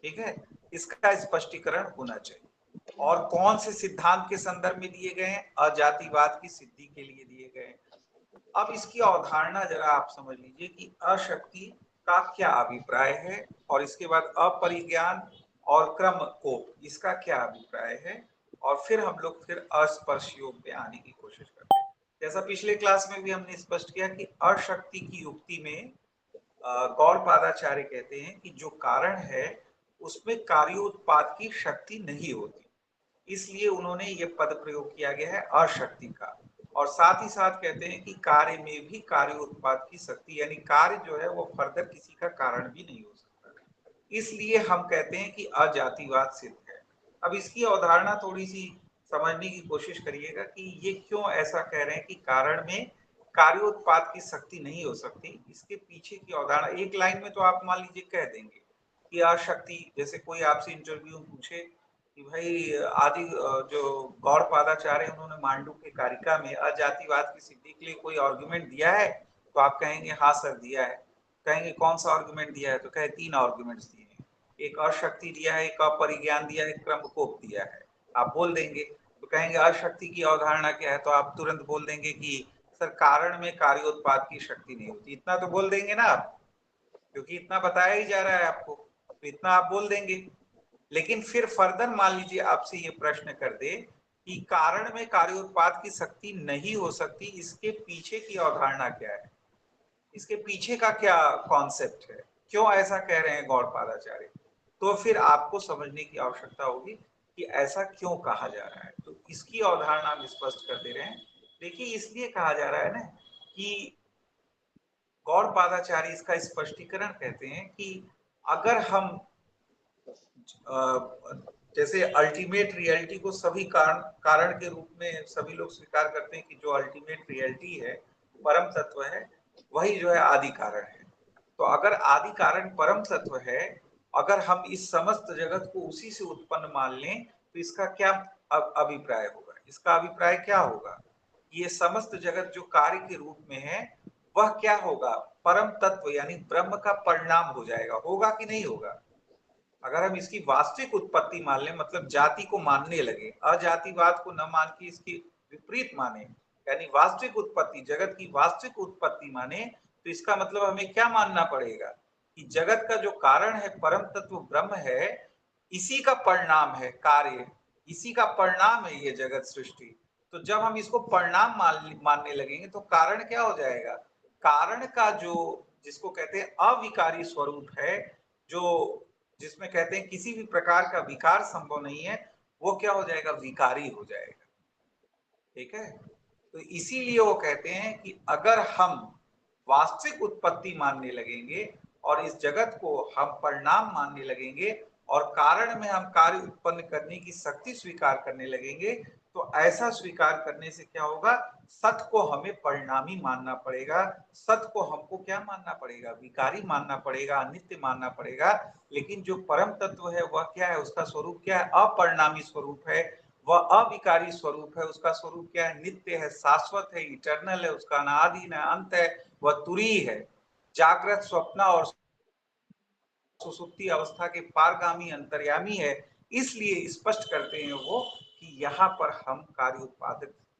S1: ठीक है। इसका स्पष्टीकरण होना चाहिए। और कौन से सिद्धांत के संदर्भ में दिए गए हैं, अजातिवाद की सिद्धि के लिए दिए गए हैं। अब इसकी अवधारणा जरा आप समझ लीजिए कि अशक्ति का क्या अभिप्राय है, और इसके बाद अपरिज्ञान और क्रमकोप इसका क्या अभिप्राय है, और फिर हम लोग फिर अस्पर्श योग पे आने की कोशिश करते हैं। जैसा पिछले क्लास में भी हमने स्पष्ट किया कि अशक्ति की युक्ति में गौड़पादाचार्य कहते हैं कि जो कारण है उसमें कार्योत्पाद की शक्ति नहीं होती, इसलिए उन्होंने ये पद प्रयोग किया गया है अशक्ति का। और साथ ही साथ कहते हैं कि कार्य में भी कार्य उत्पाद की शक्ति, यानी कार्य जो है वो फर्दर किसी का कारण भी नहीं हो सकता, इसलिए हम कहते हैं कि अजातिवाद सिद्ध है। अब इसकी अवधारणा थोड़ी सी समझने की कोशिश करिएगा कि ये क्यों ऐसा कह रहे हैं कि कारण में कार्योत्पाद की शक्ति नहीं हो सकती। इसके पीछे की अवधारणा एक लाइन में तो आप मान लीजिए कह देंगे कि अशक्ति, जैसे कोई आपसे इंटरव्यू में पूछे कि भाई आदि जो गौड़पादाचार्य उन्होंने मांडू के कारिका में अजातिवाद की सिद्धि के लिए कोई आर्गुमेंट दिया है, तो आप कहेंगे हाँ सर दिया है। कहेंगे कौन सा आर्गुमेंट दिया है, तो कहे 3 आर्गुमेंट्स दिए हैं, एक अशक्ति दिया है, एक अपरिज्ञान दिया है, एक क्रमकोप दिया है। आप बोल देंगे, तो कहेंगे अशक्ति की अवधारणा क्या है, तो आप तुरंत बोल देंगे कि सर कारण में कार्योत्पाद की शक्ति नहीं होती। इतना तो बोल देंगे ना आप, क्योंकि इतना बताया ही जा रहा है आपको, तो इतना आप बोल देंगे। लेकिन फिर फर्दर मान लीजिए आपसे ये प्रश्न कर दे कि कारण में कार्योत्पाद की शक्ति नहीं हो सकती, इसके पीछे की अवधारणा क्या है, इसके पीछे का क्या कॉन्सेप्ट है, क्यों ऐसा कह रहे हैं गौड़पादाचार्य, तो फिर आपको समझने की आवश्यकता होगी कि ऐसा क्यों कहा जा रहा है। तो इसकी अवधारणा हम स्पष्ट कर दे रहे हैं। देखिए इसलिए कहा जा रहा है ना कि गौड़पादाचार्य इसका स्पष्टीकरण कहते हैं कि अगर हम जैसे अल्टीमेट रियलिटी को सभी कारण के रूप में सभी लोग स्वीकार करते हैं कि जो अल्टीमेट रियलिटी है, परम तत्व है, वही जो है आदि कारण है। तो अगर आदि कारण परम तत्व है, अगर हम इस समस्त जगत को उसी से उत्पन्न मान लें, तो इसका क्या अभिप्राय होगा, इसका अभिप्राय क्या होगा, ये समस्त जगत जो कार्य के रूप में है वह क्या होगा, परम तत्व यानी ब्रह्म का परिणाम हो जाएगा, होगा कि नहीं होगा। अगर हम इसकी वास्तविक उत्पत्ति मान लें, मतलब जाति को मानने लगे, अजातिवाद को न मान के इसकी विपरीत माने, यानी वास्तविक उत्पत्ति, जगत की वास्तविक उत्पत्ति माने, तो इसका मतलब हमें क्या मानना पड़ेगा कि जगत का जो कारण है परम तत्व ब्रह्म है, इसी का परिणाम है कार्य, इसी का परिणाम है ये जगत सृष्टि। तो जब हम इसको परिणाम मानने लगेंगे तो कारण क्या हो जाएगा, कारण का जो जिसको कहते हैं अविकारी स्वरूप है, जो जिसमें कहते हैं किसी भी प्रकार का विकार संभव नहीं है, वो क्या हो जाएगा, विकारी हो जाएगा, ठीक है। तो इसीलिए वो कहते हैं कि अगर हम वास्तविक उत्पत्ति मानने लगेंगे और इस जगत को हम परिणाम मानने लगेंगे और कारण में हम कार्य उत्पन्न करने की शक्ति स्वीकार करने लगेंगे, तो ऐसा स्वीकार करने से क्या होगा, सत को हमें परिणामी मानना पड़ेगा, सत को हमको क्या मानना पड़ेगा, विकारी मानना पड़ेगा, अनित्य मानना पड़ेगा। लेकिन जो परम तत्व है वह क्या है, उसका स्वरूप क्या है, अपरिणामी स्वरूप है, वह अविकारी स्वरूप है, उसका स्वरूप क्या है, नित्य है, शाश्वत है, इटर्नल है, उसका अनादि न अंत है, वह तुरीय है, जागृत स्वप्न और सुसुप्ति अवस्था के पारगामी अंतर्यामी है। इसलिए स्पष्ट करते हैं वो कि यहाँ पर हम कार्य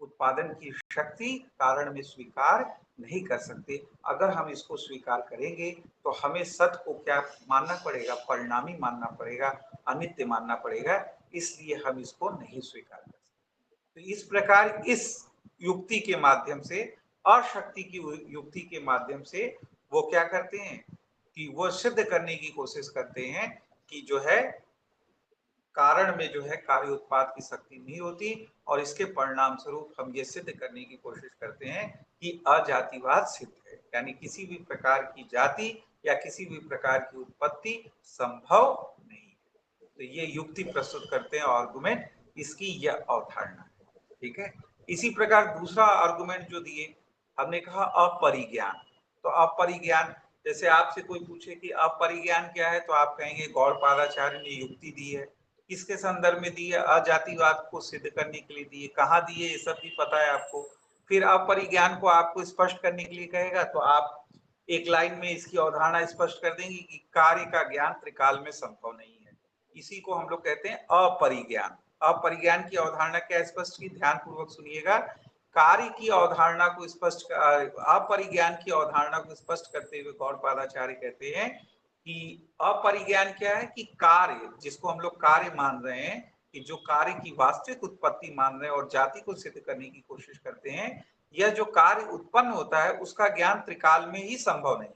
S1: उत्पादन की शक्ति कारण में स्वीकार नहीं कर सकते। अगर हम इसको स्वीकार करेंगे तो हमें सत को क्या मानना पड़ेगा, परिणामी मानना पड़ेगा, अनित्य मानना पड़ेगा, इसलिए हम इसको नहीं स्वीकार कर सकते। तो इस प्रकार इस युक्ति के माध्यम से, अशक्ति की युक्ति के माध्यम से वो क्या करते हैं कि वो सिद्ध करने की कोशिश करते हैं कि जो है कारण में जो है कार्य उत्पाद की शक्ति नहीं होती, और इसके परिणाम स्वरूप हम ये सिद्ध करने की कोशिश करते हैं कि अजातिवाद सिद्ध है, यानी किसी भी प्रकार की जाति या किसी भी प्रकार की उत्पत्ति संभव नहीं है। तो ये युक्ति प्रस्तुत करते हैं आर्गुमेंट, इसकी यह अवधारणा है। ठीक है, इसी प्रकार दूसरा आर्गुमेंट जो दिए, हमने कहा अपरिज्ञान। तो अपरिज्ञान, जैसे आपसे कोई पूछे कि अपरिज्ञान क्या है, तो आप कहेंगे गौड़पादाचार्य ने युक्ति दी है। किसके संदर्भ में दी है, अजातिवाद को सिद्ध करने के लिए दी है। कहाँ दी है ये सब भी पता है आपको। फिर अपरिज्ञान को आपको स्पष्ट करने के लिए कहेगा तो आप एक लाइन में इसकी अवधारणा स्पष्ट कर देंगे कि कार्य का ज्ञान त्रिकाल में संभव नहीं है। इसी को हम लोग कहते हैं अपरिज्ञान। अपरिज्ञान की अवधारणा क्या स्पष्ट की, ध्यान पूर्वक सुनिएगा। कार्य की अवधारणा को स्पष्ट, अपरिज्ञान की अवधारणा को स्पष्ट करते हुए गौड़पादाचार्य कहते हैं कि अपरिज्ञान क्या है कि कार्य, जिसको हम लोग कार्य मान रहे हैं, कि जो कार्य की वास्तविक उत्पत्ति मान रहे हैं और जाति को सिद्ध करने की कोशिश करते हैं, यह जो कार्य उत्पन्न होता है उसका ज्ञान त्रिकाल में ही संभव नहीं है।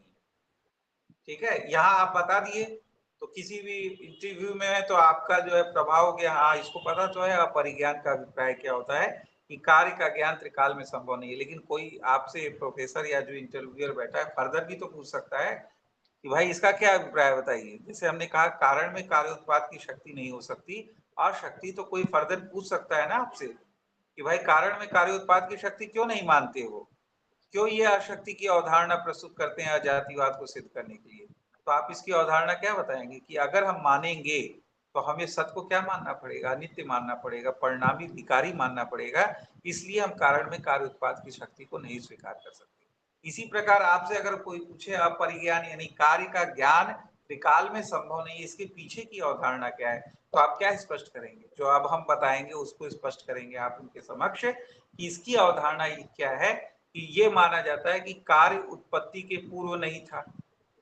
S1: ठीक है, यहाँ आप बता दिए, तो किसी भी इंटरव्यू में है तो आपका जो है प्रभाव हो गया, हाँ इसको पता तो है अपरिज्ञान का अभिप्राय क्या होता है, कि कार्य का ज्ञान त्रिकाल में संभव नहीं है। लेकिन कोई आपसे प्रोफेसर या जो इंटरव्यूअर बैठा है फर्दर भी तो पूछ सकता है कि भाई इसका क्या अभिप्राय बताइए। जैसे हमने कहा कारण में कार्य उत्पाद की शक्ति नहीं हो सकती, और शक्ति तो कोई फर्दर पूछ सकता है ना आपसे कि भाई कारण में कार्य उत्पाद की शक्ति क्यों नहीं मानते हो, क्यों ये अशक्ति की अवधारणा प्रस्तुत करते हैं अजातिवाद को सिद्ध करने के लिए। तो आप इसकी अवधारणा क्या बताएंगे कि अगर हम मानेंगे तो हमें सत्य को क्या मानना पड़ेगा, नित्य मानना पड़ेगा, परिणामी विकारी मानना पड़ेगा, इसलिए हम कारण में कार्य उत्पाद की शक्ति को नहीं स्वीकार कर सकते। इसी प्रकार आपसे अगर कोई पूछे अपरिज्ञान यानी कार्य का ज्ञान त्रिकाल में संभव नहीं, इसके पीछे की अवधारणा क्या है, तो आप क्या स्पष्ट करेंगे, जो अब हम बताएंगे उसको स्पष्ट करेंगे आप उनके समक्ष कि इसकी अवधारणा क्या है, कि ये माना जाता है कि कार्य उत्पत्ति के पूर्व नहीं था,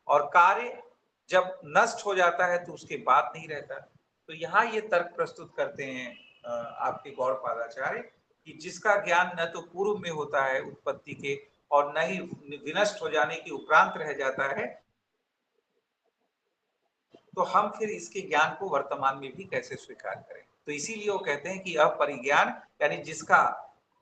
S1: और कार्य जब नष्ट हो जाता है तो उसके बाद नहीं रहता। तो यहाँ ये तर्क प्रस्तुत करते हैं आपके गौड़पादाचार्य कि जिसका ज्ञान न तो पूर्व में होता है उत्पत्ति के और न ही विनष्ट हो जाने के उपरांत रह जाता है, तो हम फिर इसके ज्ञान को वर्तमान में भी कैसे स्वीकार करें। तो इसीलिए वो कहते हैं कि अपरिज्ञान यानी जिसका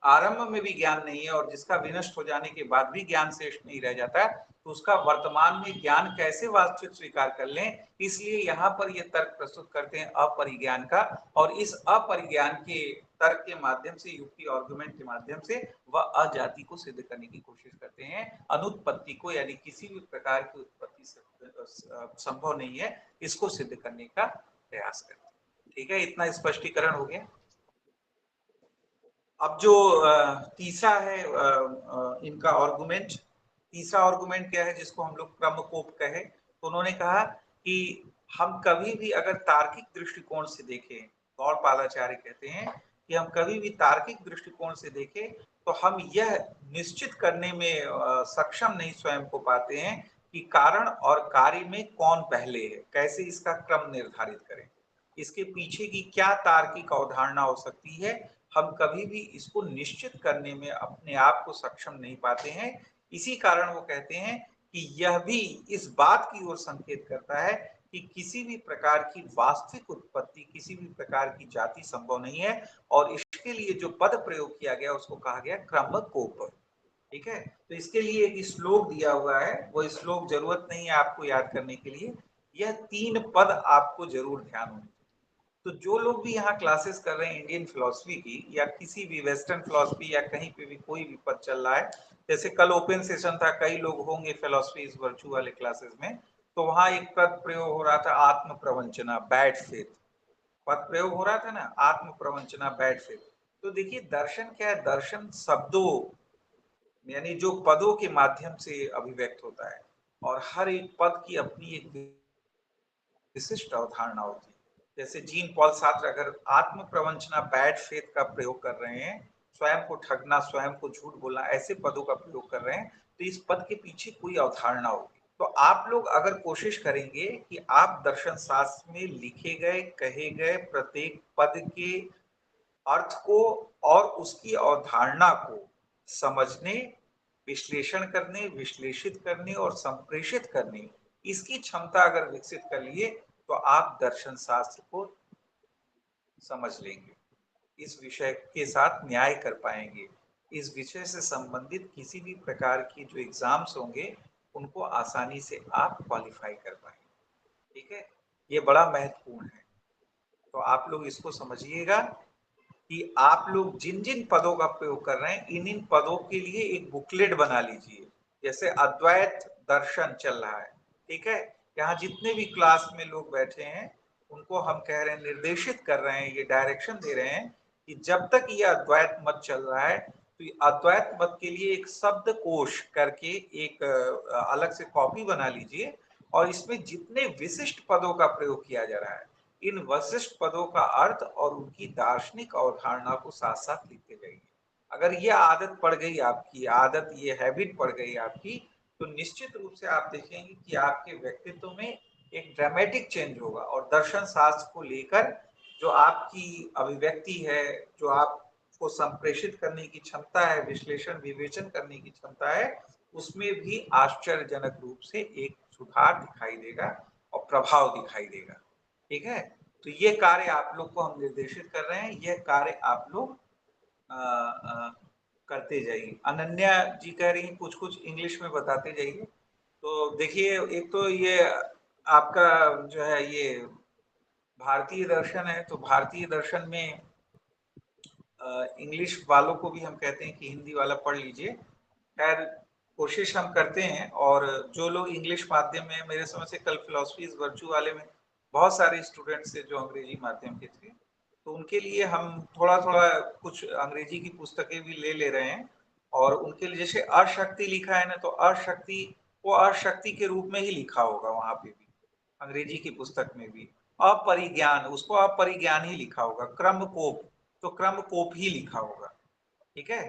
S1: आरंभ में भी ज्ञान नहीं है और जिसका विनष्ट हो जाने के बाद भी ज्ञान शेष नहीं रह जाता, तो उसका वर्तमान में ज्ञान कैसे वास्तविक स्वीकार कर लें। इसलिए यहाँ पर ये तर्क प्रस्तुत करते हैं अपरिज्ञान का, और इस अपरिज्ञान के तर्क के माध्यम से, युक्ति आर्गुमेंट के माध्यम से वह अजाति को सिद्ध करने की कोशिश करते हैं, अनुत्पत्ति को यानी किसी भी प्रकार की उत्पत्ति से संभव नहीं है, इसको सिद्ध करने का प्रयास करते हैं। ठीक है, इतना स्पष्टीकरण हो गया। अब जो तीसरा है इनका आर्गुमेंट, तीसरा आर्गुमेंट क्या है जिसको हम लोग क्रमकोप कहे, तो उन्होंने कहा कि हम कभी भी अगर तार्किक दृष्टिकोण से देखें, गौड़पादाचार्य कहते हैं कि हम कभी भी तार्किक दृष्टिकोण से देखें तो हम यह निश्चित करने में सक्षम नहीं स्वयं को पाते हैं कि कारण और कार्य में कौन पहले है, कैसे इसका क्रम निर्धारित करें, इसके पीछे की क्या तार्किक अवधारणा हो सकती है, हम कभी भी इसको निश्चित करने में अपने आप को सक्षम नहीं पाते हैं। इसी कारण वो कहते हैं कि यह भी इस बात की ओर संकेत करता है कि किसी भी प्रकार की वास्तविक उत्पत्ति, किसी भी प्रकार की जाति संभव नहीं है, और इसके लिए जो पद प्रयोग किया गया उसको कहा गया क्रमकोप। ठीक है, तो इसके लिए एक श्लोक दिया हुआ है, वो श्लोक जरूरत नहीं है आपको याद करने के लिए, यह 3 पद आपको जरूर ध्यान होने चाहिए। तो जो लोग भी यहाँ क्लासेस कर रहे हैं इंडियन फिलोसफी की या किसी भी वेस्टर्न फिलोसफी या कहीं पे भी कोई भी पद चल रहा है, जैसे कल ओपन सेशन था, कई लोग होंगे फिलोसफी इस वर्चुअल वाले क्लासेस में, तो वहां एक पद प्रयोग हो रहा था आत्म प्रवंचना, बैड फेथ, पद प्रयोग हो रहा था ना, आत्म प्रवंचना, बैड फेथ। तो देखिए दर्शन क्या है, दर्शन शब्दों यानी जो पदों के माध्यम से अभिव्यक्त होता है, और हर एक पद की अपनी एक विशिष्ट अवधारणा होती है। जैसे जीन पॉल सार्त्र अगर आत्म प्रवंचना, बैड फेथ का प्रयोग कर रहे हैं, स्वयं को ठगना, स्वयं को झूठ बोलना, ऐसे पदों का प्रयोग कर रहे हैं, तो इस पद के पीछे कोई अवधारणा होगी। तो आप लोग अगर कोशिश करेंगे कि आप दर्शन शास्त्र में लिखे गए, कहे गए प्रत्येक पद के अर्थ को और उसकी अवधारणा को समझने, विश्लेषण करने, विश्लेषित करने और संप्रेषित करने, इसकी क्षमता अगर विकसित कर लिए, तो आप दर्शन शास्त्र को समझ लेंगे, इस विषय के साथ न्याय कर पाएंगे, इस विषय से संबंधित किसी भी प्रकार की जो एग्जाम्स होंगे उनको आसानी से आप क्वालिफाई कर पाएंगे। ठीक है, ये बड़ा महत्वपूर्ण है। तो आप लोग इसको समझिएगा कि आप लोग जिन जिन पदों का प्रयोग कर रहे हैं, इन इन पदों के लिए एक बुकलेट बना लीजिए। जैसे अद्वैत दर्शन चल रहा है, ठीक है, यहाँ जितने भी क्लास में लोग बैठे हैं उनको हम कह रहे हैं, निर्देशित कर रहे हैं, ये डायरेक्शन दे रहे हैं कि जब तक ये अद्वैत मत चल रहा है, तो अद्वैत मत के लिए एक शब्द कोश करके एक अलग से कॉपी बना लीजिए, और इसमें जितने विशिष्ट पदों का प्रयोग किया जा रहा है, इन वशिष्ठ पदों का अर्थ और उनकी दार्शनिक अवधारणा को साथ साथ लिखते जाइए। अगर ये आदत पड़ गई आपकी, आदत, ये हैबिट पड़ गई आपकी, तो निश्चित रूप से आप देखेंगे कि आपके व्यक्तित्व में एक ड्रामेटिक चेंज होगा, और दर्शन शास्त्र को लेकर जो आपकी अभिव्यक्ति है, जो आपको संप्रेषित करने की क्षमता है, विश्लेषण विवेचन करने की क्षमता है, उसमें भी आश्चर्यजनक रूप से एक सुधार दिखाई देगा और प्रभाव दिखाई देगा। ठीक है, तो ये कार्य आप लोग को हम निर्देशित कर रहे हैं, यह कार्य आप लोग करते जाइए। अनन्या जी कह रही हैं कुछ कुछ इंग्लिश में बताते जाइए। तो देखिए, एक तो ये आपका जो है ये भारतीय दर्शन है, तो भारतीय दर्शन में इंग्लिश वालों को भी हम कहते हैं कि हिंदी वाला पढ़ लीजिए। खैर, कोशिश हम करते हैं, और जो लोग इंग्लिश माध्यम में, मेरे समझ से कल फिलोसफी वर्चू वाले में बहुत सारे स्टूडेंट्स थे जो अंग्रेजी माध्यम के थे, तो उनके लिए हम थोड़ा थोड़ा कुछ अंग्रेजी की पुस्तकें भी ले ले रहे हैं। और उनके लिए जैसे अशक्ति लिखा है ना, तो अशक्ति वो अशक्ति के रूप में ही लिखा होगा वहां पे भी, अंग्रेजी की पुस्तक में भी। अपरिज्ञान, उसको अपरिज्ञान ही लिखा होगा। क्रम कोप, तो क्रम कोप ही लिखा होगा। ठीक है,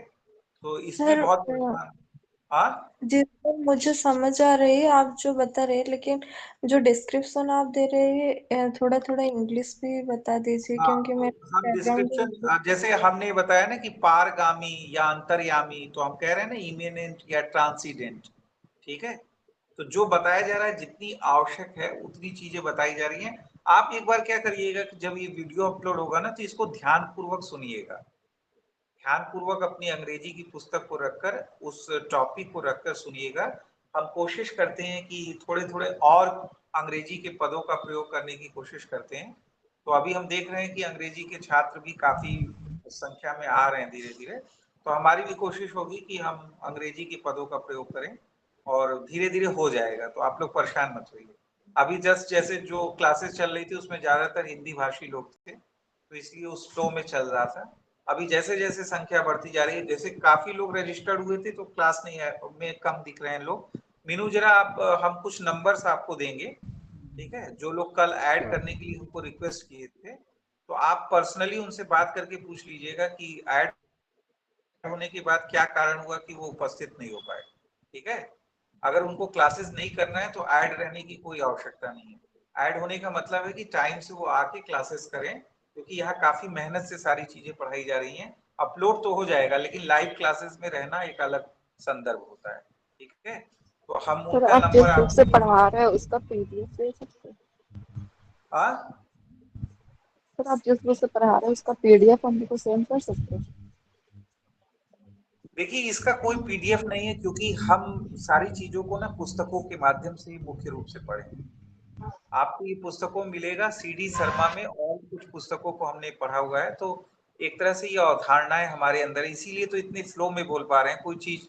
S1: तो इसमें
S2: सर
S1: बहुत परेशान। हाँ,
S2: जी सर, मुझे समझ आ रही है आप जो बता रहे हैं, लेकिन जो डिस्क्रिप्शन आप दे रहे हैं थोड़ा थोड़ा इंग्लिश भी बता दीजिए,
S1: हाँ,
S2: क्योंकि
S1: तो
S2: मेरा
S1: हम
S2: बैकग्राउंड।
S1: डिस्क्रिप्शन, जैसे हमने बताया ना कि पारगामी या अंतर्यामी, तो हम कह रहे हैं ना इमिनेंट या ट्रांसीडेंट। ठीक है, तो जो बताया जा रहा है, जितनी आवश्यक है उतनी चीजें बताई जा रही हैं। आप एक बार क्या करिएगा कि जब ये वीडियो अपलोड होगा ना, तो इसको ध्यान पूर्वक सुनिएगा, ध्यान पूर्वक अपनी अंग्रेजी की पुस्तक को रखकर, उस टॉपिक को रखकर सुनिएगा। हम कोशिश करते हैं कि थोड़े थोड़े और अंग्रेजी के पदों का प्रयोग करने की कोशिश करते हैं। तो अभी हम देख रहे हैं कि अंग्रेजी के छात्र भी काफी संख्या में आ रहे हैं धीरे धीरे, तो हमारी भी कोशिश होगी कि हम अंग्रेजी के पदों का प्रयोग करें, और धीरे धीरे हो जाएगा, तो आप लोग परेशान मत होइए। अभी जस्ट जैसे जो क्लासेस चल रही थी उसमें ज्यादातर हिंदी भाषी लोग थे, तो इसलिए उस फ्लो में चल रहा था। अभी जैसे जैसे संख्या बढ़ती जा रही है, जैसे काफी लोग रजिस्टर्ड हुए थे, तो क्लास नहीं है में कम दिख रहे हैं लोग। मीनू जरा आप, हम कुछ नंबर्स आपको देंगे, ठीक है, जो लोग कल ऐड करने के लिए हमको रिक्वेस्ट किए थे, तो आप पर्सनली उनसे बात करके पूछ लीजिएगा कि ऐड होने के बाद क्या कारण हुआ कि वो उपस्थित नहीं हो पाए। ठीक है, अगर उनको क्लासेस नहीं करना है तो ऐड रहने की कोई आवश्यकता नहीं है। ऐड होने का मतलब है कि टाइम से वो आके क्लासेस करें, क्योंकि यहाँ काफी मेहनत से सारी चीजें पढ़ाई जा रही हैं। अपलोड तो हो जाएगा, लेकिन लाइव क्लासेस में रहना एक अलग संदर्भ होता है। ठीक है, तो हम
S2: सर,
S1: उनका
S2: आप
S1: नंबर
S2: जिस बुक
S1: आपको
S2: से
S1: दे
S2: पढ़ा
S1: देंगे।
S2: रहे हैं उसका पीडीएफ दे सकते हैं?
S1: हाँ,
S2: सर, आप जिस बुक से पढ़ा रहे हैं उसका पीडीएफ हम को सेंड कर सकते हैं?
S1: देखिए इसका कोई पीडीएफ नहीं है, क्योंकि हम सारी चीजों को ना पुस्तकों के माध्यम से ही मुख्य रूप से पढ़े। आपको ये पुस्तकों में मिलेगा, CD शर्मा में और कुछ पुस्तकों को हमने पढ़ा हुआ है। तो एक तरह से ये अवधारणाएँ हमारे अंदर है, इसीलिए तो इतने फ्लो में बोल पा रहे हैं। कोई चीज़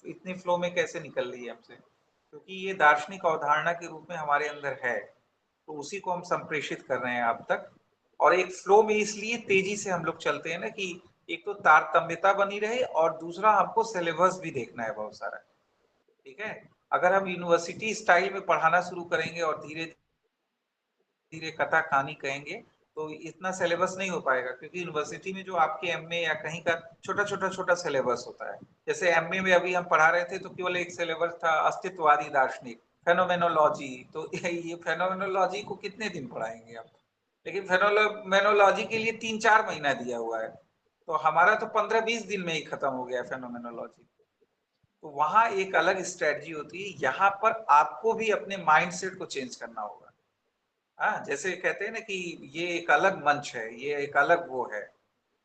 S1: इतने फ्लो में कैसे निकल रही है हमसे? क्योंकि ये दार्शनिक अवधारणा के रूप में हमारे अंदर है, तो उसी को हम संप्रेषित कर रहे हैं आप तक। और एक फ्लो में इसलिए तेज़ी से हम लोग चलते हैं ना कि एक तो तारतम्यता बनी रहे और दूसरा हमको सिलेबस भी देखना है बहुत सारा, ठीक है? अगर हम यूनिवर्सिटी स्टाइल में पढ़ाना शुरू करेंगे और धीरे धीरे कथा कहानी कहेंगे तो इतना सिलेबस नहीं हो पाएगा, क्योंकि यूनिवर्सिटी में जो आपके एमए या कहीं का छोटा सिलेबस होता है। जैसे एमए में अभी हम पढ़ा रहे थे तो केवल एक सिलेबस था, अस्तित्ववादी दार्शनिक, फेनोमेनोलॉजी। तो ये फेनोमेनोलॉजी को कितने दिन पढ़ाएंगे आप? लेकिन फेनोमेनोलॉजी के लिए 3-4 महीना दिया हुआ है, तो हमारा तो 15-20 दिन में ही खत्म हो गया फेनोमेनोलॉजी। तो वहां एक अलग स्ट्रेटजी होती है, यहाँ पर आपको भी अपने माइंडसेट को चेंज करना होगा। हाँ, जैसे कहते हैं ना कि ये एक अलग मंच है, ये एक अलग वो है।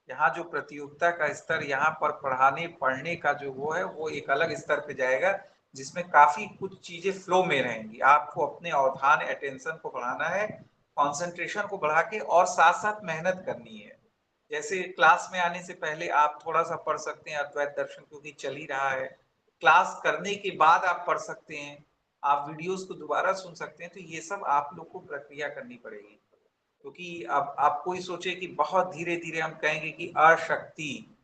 S1: यहाँ जो प्रतियोगिता का स्तर यहाँ पर पढ़ाने पढ़ने का जो वो है, वो एक अलग स्तर पे जाएगा, जिसमें काफी कुछ चीजें फ्लो में रहेंगी। आपको अपने अवधान अटेंशन को बढ़ाना है, कंसंट्रेशन को बढ़ा के, और साथ साथ मेहनत करनी है। जैसे क्लास में आने से पहले आप थोड़ा सा पढ़ सकते हैं अद्वैत दर्शन, क्योंकि चल ही रहा है। क्लास करने के बाद आप पढ़ सकते हैं, आप वीडियोस को दोबारा सुन सकते हैं। तो ये सब आप लोग को प्रक्रिया करनी पड़ेगी, क्योंकि अब आप कोई सोचे कि बहुत धीरे धीरे हम कहेंगे कि अशक्ति,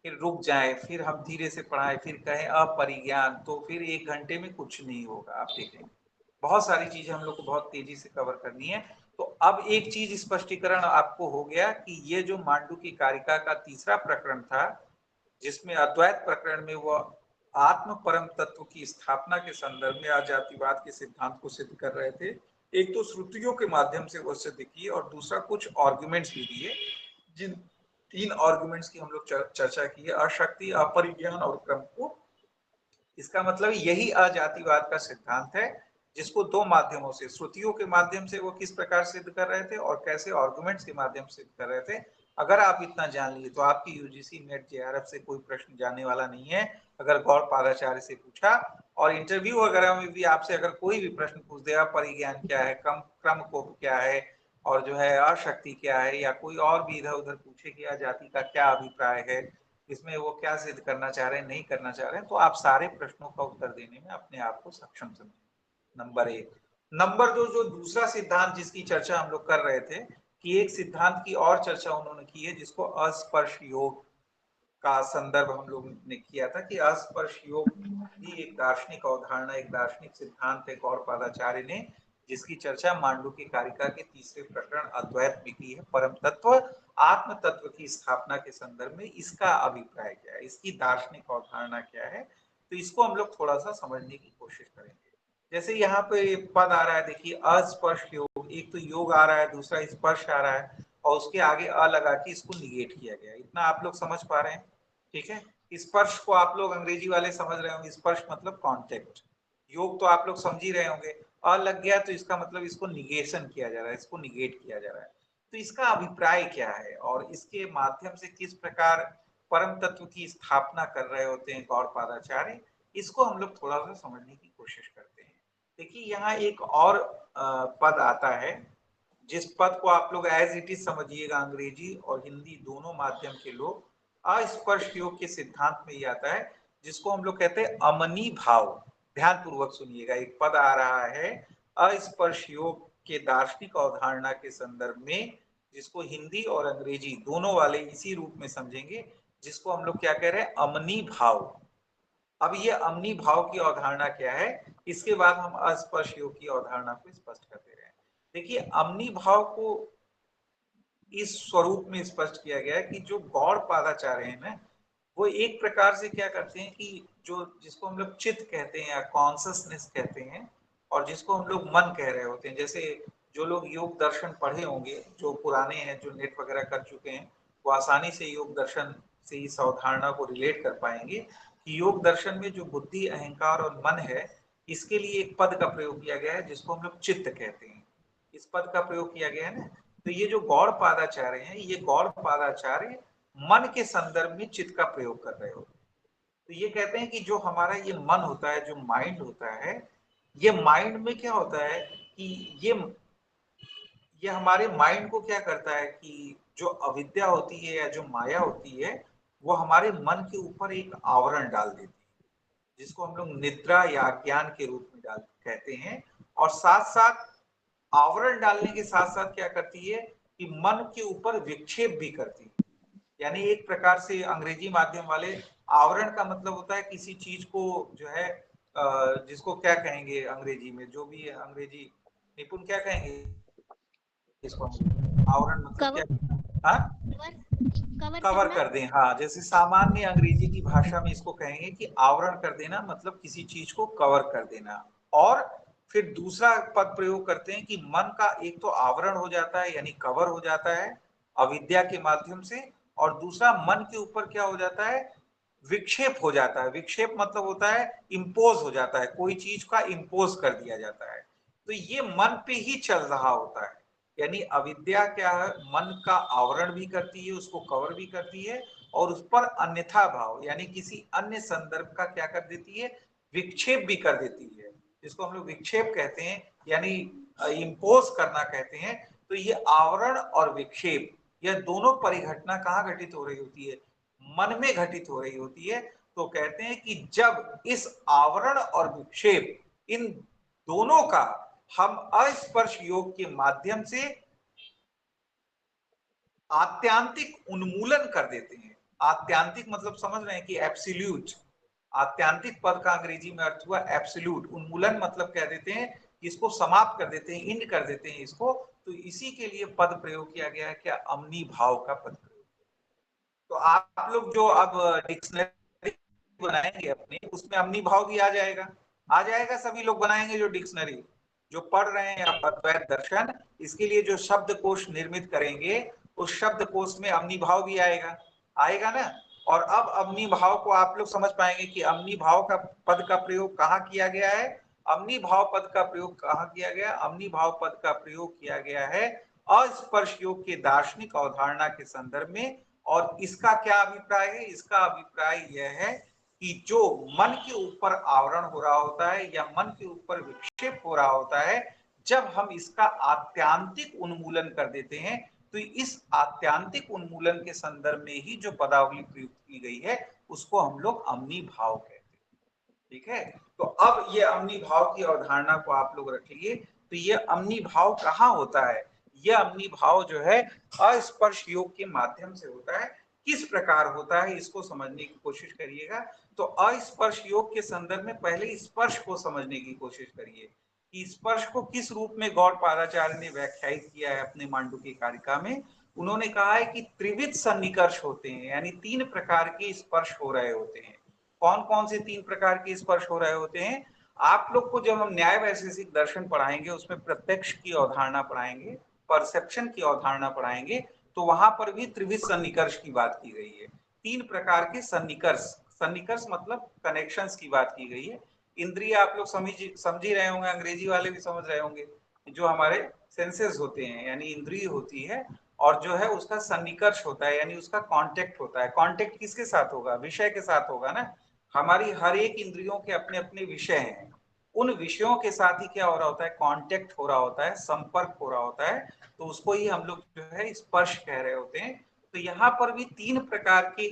S1: फिर रुक जाए, फिर हम धीरे से पढ़ाएं, फिर कहें अपरिज्ञान, तो फिर 1 घंटे में कुछ नहीं होगा। आप देखेंगे बहुत सारी चीजें हम लोग को बहुत तेजी से कवर करनी है। तो अब एक चीज स्पष्टीकरण आपको हो गया कि ये जो मांडू की कारिका का तीसरा प्रकरण था, जिसमें अद्वैत प्रकरण में वो आत्म परम तत्व की स्थापना के संदर्भ में अजातिवाद के सिद्धांत को सिद्ध कर रहे थे। एक तो श्रुतियों के माध्यम से वो सिद्ध किए, और दूसरा कुछ आर्गुमेंट्स भी दिए, जिन 3 आर्गुमेंट्स की हम लोग चर्चा की है, अशक्ति, अपरिज्ञान और क्रम को। इसका मतलब यही अजातिवाद का सिद्धांत है, जिसको 2 माध्यमों से, श्रुतियों के माध्यम से वो किस प्रकार सिद्ध कर रहे थे और कैसे आर्गुमेंट्स के माध्यम से सिद्ध कर रहे थे। अगर आप इतना जान लिए तो आपकी यूजीसी नेट जेआरएफ से कोई प्रश्न जाने वाला नहीं है। अगर गौड़पादाचार्य से पूछा, और इंटरव्यू वगैरह में भी आपसे अगर कोई भी प्रश्न पूछ दे, परिज्ञान क्या है, क्रम को क्या है, और जो है अशक्ति क्या है, या कोई और भी इधर उधर पूछे कि अजाति का क्या अभिप्राय है, इसमें वो क्या सिद्ध करना चाह रहे हैं, नहीं करना चाह रहे हैं, तो आप सारे प्रश्नों का उत्तर देने में अपने आप को सक्षम समझें। नंबर 1। नंबर 2, जो दूसरा सिद्धांत जिसकी चर्चा हम लोग कर रहे थे, कि एक सिद्धांत की और चर्चा उन्होंने की है, जिसको अस्पर्श योग का संदर्भ हम लोग ने किया था, कि अस्पर्श योग भी एक दार्शनिक अवधारणा, एक दार्शनिक सिद्धांत है गौड़पादाचार्य ने, जिसकी चर्चा मांडू की कारिका के तीसरे प्रकरण अद्वैत में की है। परम तत्व, आत्म तत्व की स्थापना के संदर्भ में इसका अभिप्राय क्या है, इसकी दार्शनिक अवधारणा क्या है, तो इसको हम लोग थोड़ा सा समझने की कोशिश करेंगे। जैसे यहाँ पे पद आ रहा है, देखिए, अस्पर्श योग, एक तो योग आ रहा है, दूसरा स्पर्श आ रहा है, और उसके आगे अ लगा के इसको निगेट किया गया। इतना आप लोग समझ पा रहे हैं? ठीक है। स्पर्श को आप लोग अंग्रेजी वाले समझ रहे होंगे, स्पर्श मतलब कांटेक्ट। योग तो आप लोग समझ ही रहे होंगे, अ लग गया तो इसका मतलब इसको निगेशन किया जा रहा है, इसको निगेट किया जा रहा है। तो इसका अभिप्राय क्या है, और इसके माध्यम से किस प्रकार परम तत्व की स्थापना कर रहे होते हैं गौड़पादाचार्य, इसको हम लोग थोड़ा सा समझने की कोशिश करते हैं। देखिए, यहाँ एक और पद आता है, जिस पद को आप लोग एज इट इज समझिएगा, अंग्रेजी और हिंदी दोनों माध्यम के लोग। अस्पर्श योग के सिद्धांत में ये आता है, जिसको हम लोग कहते हैं अमनी भाव। ध्यान पूर्वक सुनिएगा, एक पद आ रहा है अस्पर्श योग के दार्शनिक अवधारणा के संदर्भ में, जिसको हिंदी और अंग्रेजी दोनों वाले इसी रूप में समझेंगे, जिसको हम लोग क्या कह रहे हैं, अमनी भाव। अब ये अमनी भाव की अवधारणा क्या है, इसके बाद हम अस्पर्श योग की अवधारणा को स्पष्ट करते रहे। देखिए, अमनी भाव को इस स्वरूप में स्पष्ट किया गया है कि जो गौड़पादाचार्य है ना, वो एक प्रकार से क्या करते हैं कि जो जिसको हम लोग चित्त कहते हैं या कॉन्सियसनेस कहते हैं, और जिसको हम लोग मन कह रहे होते हैं। जैसे जो लोग योग दर्शन पढ़े होंगे, जो पुराने हैं, जो नेट वगैरह कर चुके हैं, वो आसानी से योग दर्शन से इस अवधारणा को रिलेट कर पाएंगे कि योग दर्शन में जो बुद्धि, अहंकार और मन है, इसके लिए एक पद का प्रयोग किया गया है, जिसको हम लोग चित्त कहते हैं। इस पद का प्रयोग किया गया है ना। तो ये जो गौड़पादाचार्य हैं, ये गौड़पादाचार्य मन के संदर्भ में चित्त का प्रयोग कर रहे हो। तो ये कहते हैं कि जो हमारा ये मन होता है, जो माइंड होता है, ये माइंड में क्या होता है कि ये हमारे माइंड को क्या करता है कि जो अविद्या होती है या जो माया होती है वो हमारे मन के ऊपर एक आवरण डाल देती है, जिसको हम लोग निद्रा या अज्ञान के रूप में डाल कहते हैं। और साथ साथ आवरण डालने के साथ साथ क्या करती है कि मन के ऊपर विक्षेप भी करती है। यानी एक प्रकार से अंग्रेजी माध्यम वाले, आवरण का मतलब होता है किसी चीज को जो है जिसको क्या कहेंगे अंग्रेजी में, जो भी अंग्रेजी निपुण क्या कहेंगे इसको, आवरण मतलब
S3: कवर
S1: क्या? हाँ,
S3: कवर
S1: कवर
S3: करना।
S1: कर दें। हाँ, जैसे सामान्य अंग्रेजी की भाषा में इसको कहेंगे कि आवरण कर देना, मतलब किसी चीज को कवर कर देना। और फिर दूसरा पद प्रयोग करते हैं कि मन का एक तो आवरण हो जाता है यानी कवर हो जाता है अविद्या के माध्यम से, और दूसरा मन के ऊपर क्या हो जाता है, विक्षेप हो जाता है। विक्षेप मतलब होता है इम्पोज हो जाता है, कोई चीज का इम्पोज कर दिया जाता है। तो ये मन पे ही चल रहा होता है। यानी अविद्या क्या है, मन का आवरण भी करती है, उसको कवर भी करती है, और उस पर अन्यथा भाव यानी किसी अन्य संदर्भ का क्या कर देती है, विक्षेप भी कर देती है, जिसको हम लोग विक्षेप कहते हैं, यानी इम्पोज करना कहते हैं। तो ये आवरण और विक्षेप, यह दोनों परिघटना कहाँ घटित हो रही होती है, मन में घटित हो रही होती है। तो कहते हैं कि जब इस आवरण और विक्षेप, इन दोनों का हम अस्पर्श योग के माध्यम से आत्यांतिक उन्मूलन कर देते हैं। आत्यांतिक मतलब समझ रहे हैं कि एब्सोल्यूट, आत्यांतिक पद का अंग्रेजी में अर्थ हुआ एब्सोल्यूट। उन्मूलन मतलब कह देते हैं इसको समाप्त कर देते हैं, इंड कर देते हैं इसको। तो इसी के लिए पद प्रयोग किया गया है, क्या, अम्नि भाव का पद प्रयोग। तो आप लोग जो अब डिक्शनरी बनाएंगे अपने, उसमें अम्नि भाव भी आ जाएगा, आ जाएगा। सभी लोग बनाएंगे जो डिक्शनरी जो पढ़ रहे हैं या अद्वैत दर्शन, इसके लिए जो शब्दकोश निर्मित करेंगे, उस शब्दकोश में अम्नि भाव भी आएगा, आएगा ना। और अब अम्नि भाव को आप लोग समझ पाएंगे कि अम्नि भाव का पद का प्रयोग कहाँ किया गया है। अम्नि भाव पद का प्रयोग कहाँ किया गया, अम्नि भाव पद का प्रयोग किया गया है अस्पर्श योग के दार्शनिक अवधारणा के संदर्भ में। और इसका क्या अभिप्राय है, इसका अभिप्राय यह है कि जो मन के ऊपर आवरण हो रहा होता है या मन के ऊपर विक्षेप हो रहा होता है, जब हम इसका आत्यांतिक उन्मूलन कर देते हैं, तो इस आत्यांतिक उन्मूलन के संदर्भ में ही जो पदावली प्रयुक्त की गई है उसको हम लोग अम्नि भाव कहते हैं। ठीक है, तो अब ये अम्नि भाव की अवधारणा को आप लोग रखिए। तो ये अम्नि भाव कहाँ होता है, यह अम्नि भाव जो है अस्पर्श योग के माध्यम से होता है। किस प्रकार होता है इसको समझने की कोशिश करिएगा। तो अस्पर्श योग के संदर्भ में पहले स्पर्श को समझने की कोशिश करिए कि स्पर्श को किस रूप में गौड़पादाचार्य ने व्याख्यायित किया है अपने मांडुक्य कारिका में। उन्होंने कहा है कि त्रिविध सन्निकर्ष होते हैं, यानी 3 प्रकार के स्पर्श हो रहे होते हैं। कौन कौन से 3 प्रकार के स्पर्श हो रहे होते हैं। आप लोग को जब हम न्याय वैशेषिक दर्शन पढ़ाएंगे, उसमें प्रत्यक्ष की अवधारणा पढ़ाएंगे, परसेप्शन की अवधारणा पढ़ाएंगे, तो वहां पर भी त्रिविध सन्निकर्ष की बात की गई है। 3 प्रकार के सन्निकर्ष, सन्निकर्ष मतलब कनेक्शंस की बात की गई है। इंद्रिय आप लोग समझ ही रहे होंगे, अंग्रेजी वाले भी समझ रहे होंगे, जो हमारे सेंसेस होते हैं यानी इंद्रिय होती है, और जो है उसका सन्निकर्ष होता है यानी उसका कांटेक्ट होता है। कांटेक्ट किसके साथ होगा, विषय के साथ होगा ना। हमारी हर एक इंद्रियों के अपने अपने विषय हैं, उन विषयों के साथ ही क्या हो रहा होता है, कांटेक्ट हो रहा होता है, संपर्क हो रहा होता है। तो उसको ही हम लोग जो है स्पर्श कह रहे होते हैं। तो यहाँ पर भी 3 प्रकार के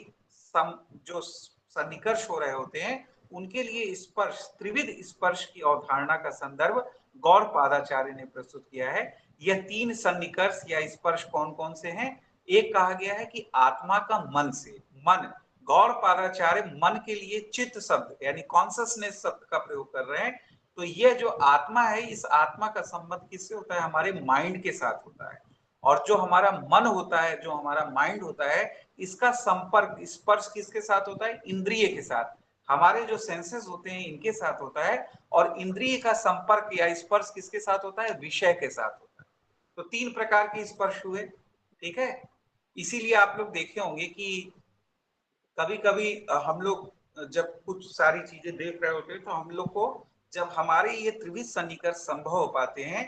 S1: जो सन्निकर्ष हो रहे होते हैं, उनके लिए स्पर्श, त्रिविध स्पर्श की अवधारणा का संदर्भ गौड़पादाचार्य ने प्रस्तुत किया है। यह 3 सन्निकर्ष या स्पर्श कौन कौन से हैं। एक कहा गया है कि आत्मा का मन से, मन, गौड़पादाचार्य मन के लिए चित्त शब्द यानी कॉन्शसनेस शब्द का प्रयोग कर रहे हैं। तो यह जो आत्मा है, इस आत्मा का संबंध किससे होता है, हमारे माइंड के साथ होता है। और जो हमारा मन होता है, जो हमारा माइंड होता है, इसका संपर्क, स्पर्श किसके साथ होता है, इंद्रिय के साथ, हमारे जो सेंसेस होते हैं इनके साथ होता है। और इंद्रिय का संपर्क या स्पर्श किसके साथ होता है, विषय के साथ होता है। तो 3 प्रकार के स्पर्श हुए। ठीक है, इसीलिए आप लोग देखे होंगे कि कभी कभी हम लोग जब कुछ सारी चीजें देख रहे होते हैं, तो हम लोग को जब हमारे ये त्रिविध सन्निकर्ष संभव हो पाते हैं,